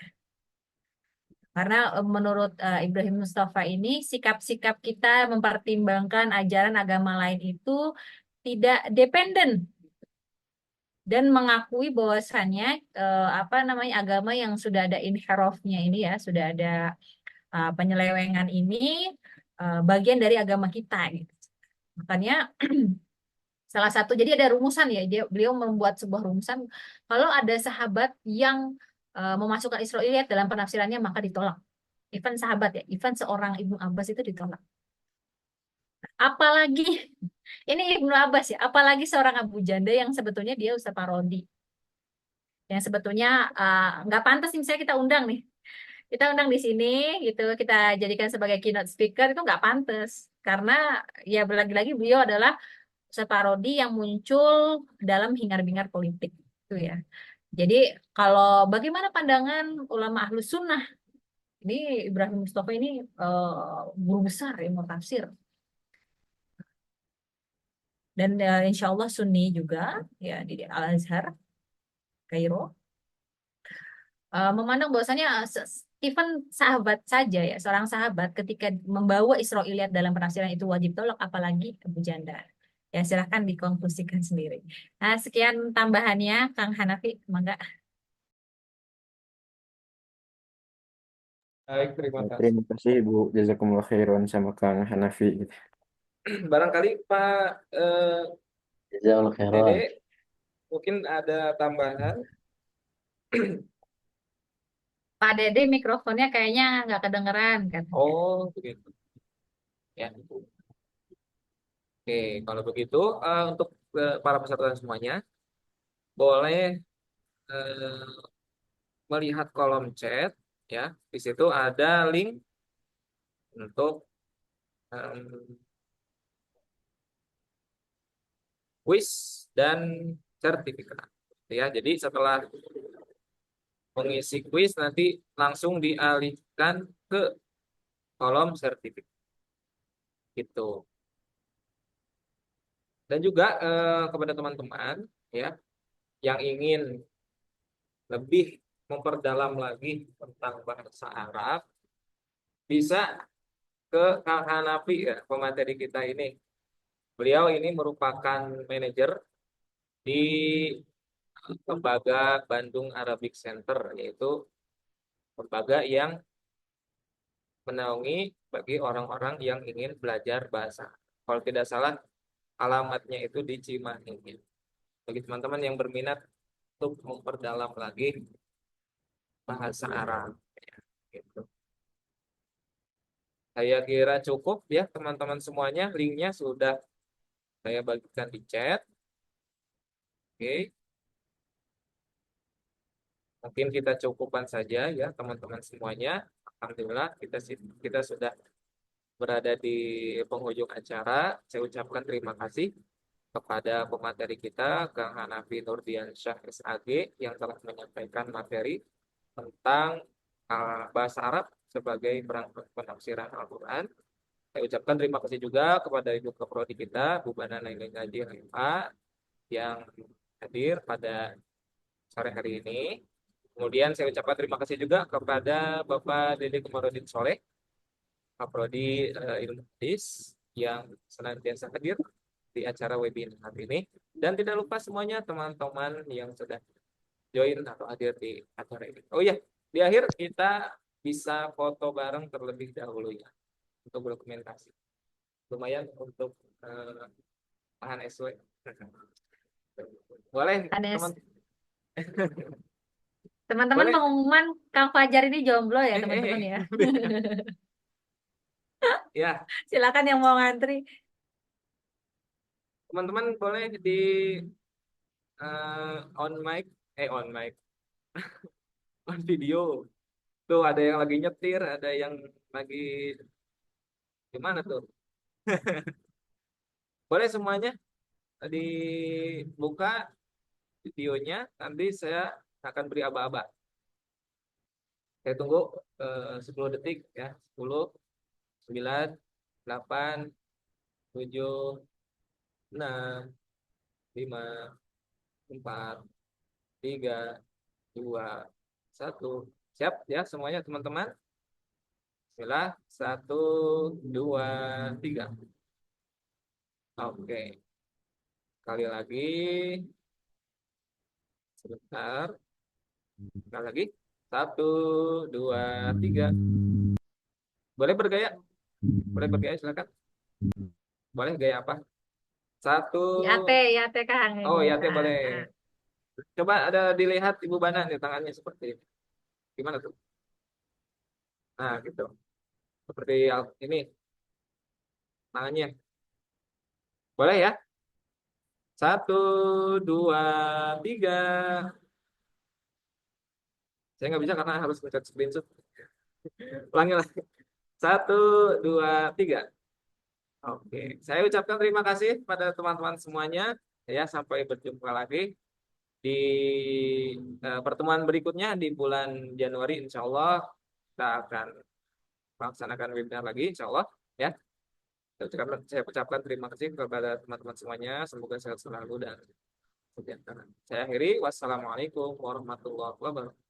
Karena menurut Ibrahim Mustafa ini, sikap-sikap kita mempertimbangkan ajaran agama lain itu tidak dependen dan mengakui bahwasannya apa namanya agama yang sudah ada inhirafnya ini ya, sudah ada penyelewengan ini bagian dari agama kita gitu. Makanya salah satu jadi ada rumusan ya, beliau membuat sebuah rumusan kalau ada sahabat yang memasukkan Israiliyat dalam penafsirannya maka ditolak. Even sahabat ya, even seorang Ibnu Abbas itu ditolak. Apalagi ini Ibnu Abbas ya, apalagi seorang Abu Janda yang sebetulnya dia ustaz parodi, yang sebetulnya nggak pantas nih misalnya kita undang di sini gitu, kita jadikan sebagai keynote speaker itu nggak pantas karena ya lagi-lagi beliau adalah ustaz parodi yang muncul dalam hingar-bingar politik itu ya. Jadi kalau bagaimana pandangan ulama ahlus sunnah, ini Ibrahim Mustafa ini guru besar ilmu tafsir dan insya Allah Sunni juga ya di Al Azhar Kairo memandang bahwasanya even sahabat saja ya seorang sahabat ketika membawa Israiliyat dalam penafsiran itu wajib tolak apalagi Abu Janda. Ya silahkan dikonklusikan sendiri. Nah, sekian tambahannya Kang Hanafi, mangga. Baik, terima kasih. Terima kasih Bu Jazakumullah khairan sama Kang Hanafi. Barangkali Pak Jazakallahu khairan. Dede mungkin ada tambahan. Pak Dede mikrofonnya kayaknya nggak kedengeran kan? Oh, begitu. Ya. Oke, kalau begitu untuk para peserta semuanya boleh melihat kolom chat ya. Di situ ada link untuk quiz dan sertifikat. Ya, jadi setelah mengisi quiz nanti langsung dialihkan ke kolom sertifikat. Gitu. Dan juga kepada teman-teman ya yang ingin lebih memperdalam lagi tentang bahasa Arab bisa ke Kang Hanafi ya, pemateri kita ini. Beliau ini merupakan manajer di lembaga Bandung Arabic Center, yaitu lembaga yang menaungi bagi orang-orang yang ingin belajar bahasa. Kalau tidak salah, alamatnya itu di Cimahi. Bagi teman-teman yang berminat untuk memperdalam lagi bahasa Arab. Gitu. Saya kira cukup ya teman-teman semuanya. Linknya sudah saya bagikan di chat. Oke. Mungkin kita cukupkan saja ya teman-teman semuanya. Alhamdulillah kita sudah berada di penghujung acara. Saya ucapkan terima kasih kepada pemateri kita, Kang Hanafi Nurdiansyah SAG, yang telah menyampaikan materi tentang bahasa Arab sebagai perangkat penafsiran Al-Quran. Saya ucapkan terima kasih juga kepada Ibu Keprodi kita, Bu Bana Nailai Ngaji HMA, yang hadir pada sore hari ini. Kemudian saya ucapkan terima kasih juga kepada Bapak Dede Komarudin Soleh, Kaprodi Ilmu Hadis, yang senantiasa hadir di acara webinar ini. Dan tidak lupa semuanya teman-teman yang sudah join atau hadir di acara ini. Oh iya, di akhir kita bisa foto bareng terlebih dahulu ya untuk dokumentasi. Lumayan untuk tahan SW. Boleh Ada teman. teman-teman Boleh. pengumuman Kang Fajar ini jomblo ya teman-teman ya. Ya, Silakan yang mau ngantri. teman-teman boleh di on mic, on mic, on video. Tuh ada yang lagi nyetir, ada yang lagi gimana tuh? Boleh semuanya dibuka videonya, nanti saya akan beri aba-aba. Saya tunggu 10 detik ya. 10, 9, 8, 7, 6, 5, 4, 3, 2, 1. Siap ya semuanya teman-teman? Bismillah. 1, 2, 3. Oke. Sekali lagi. Sebentar. Sekali lagi. 1, 2, 3. Boleh bergaya? Boleh bergaya silakan. Boleh gaya apa? 1. Ya teh Kang. Oh ya teh boleh. Ah. Coba ada dilihat Ibu Bana nih tangannya seperti ini. Gimana tuh? Nah gitu. Seperti ini tangannya. Boleh ya? 1, 2, 3. Saya nggak bisa karena harus ngecek screenshot. Ulangi lagi. 1, 2, 3. Oke. Saya ucapkan terima kasih pada teman-teman semuanya. Ya, sampai berjumpa lagi di pertemuan berikutnya di bulan Januari. Insya Allah kita akan melaksanakan webinar lagi. Insya Allah. Ya. Saya ucapkan terima kasih kepada teman-teman semuanya. Semoga sehat selalu dan sejahtera. Saya akhiri. Wassalamualaikum warahmatullahi wabarakatuh.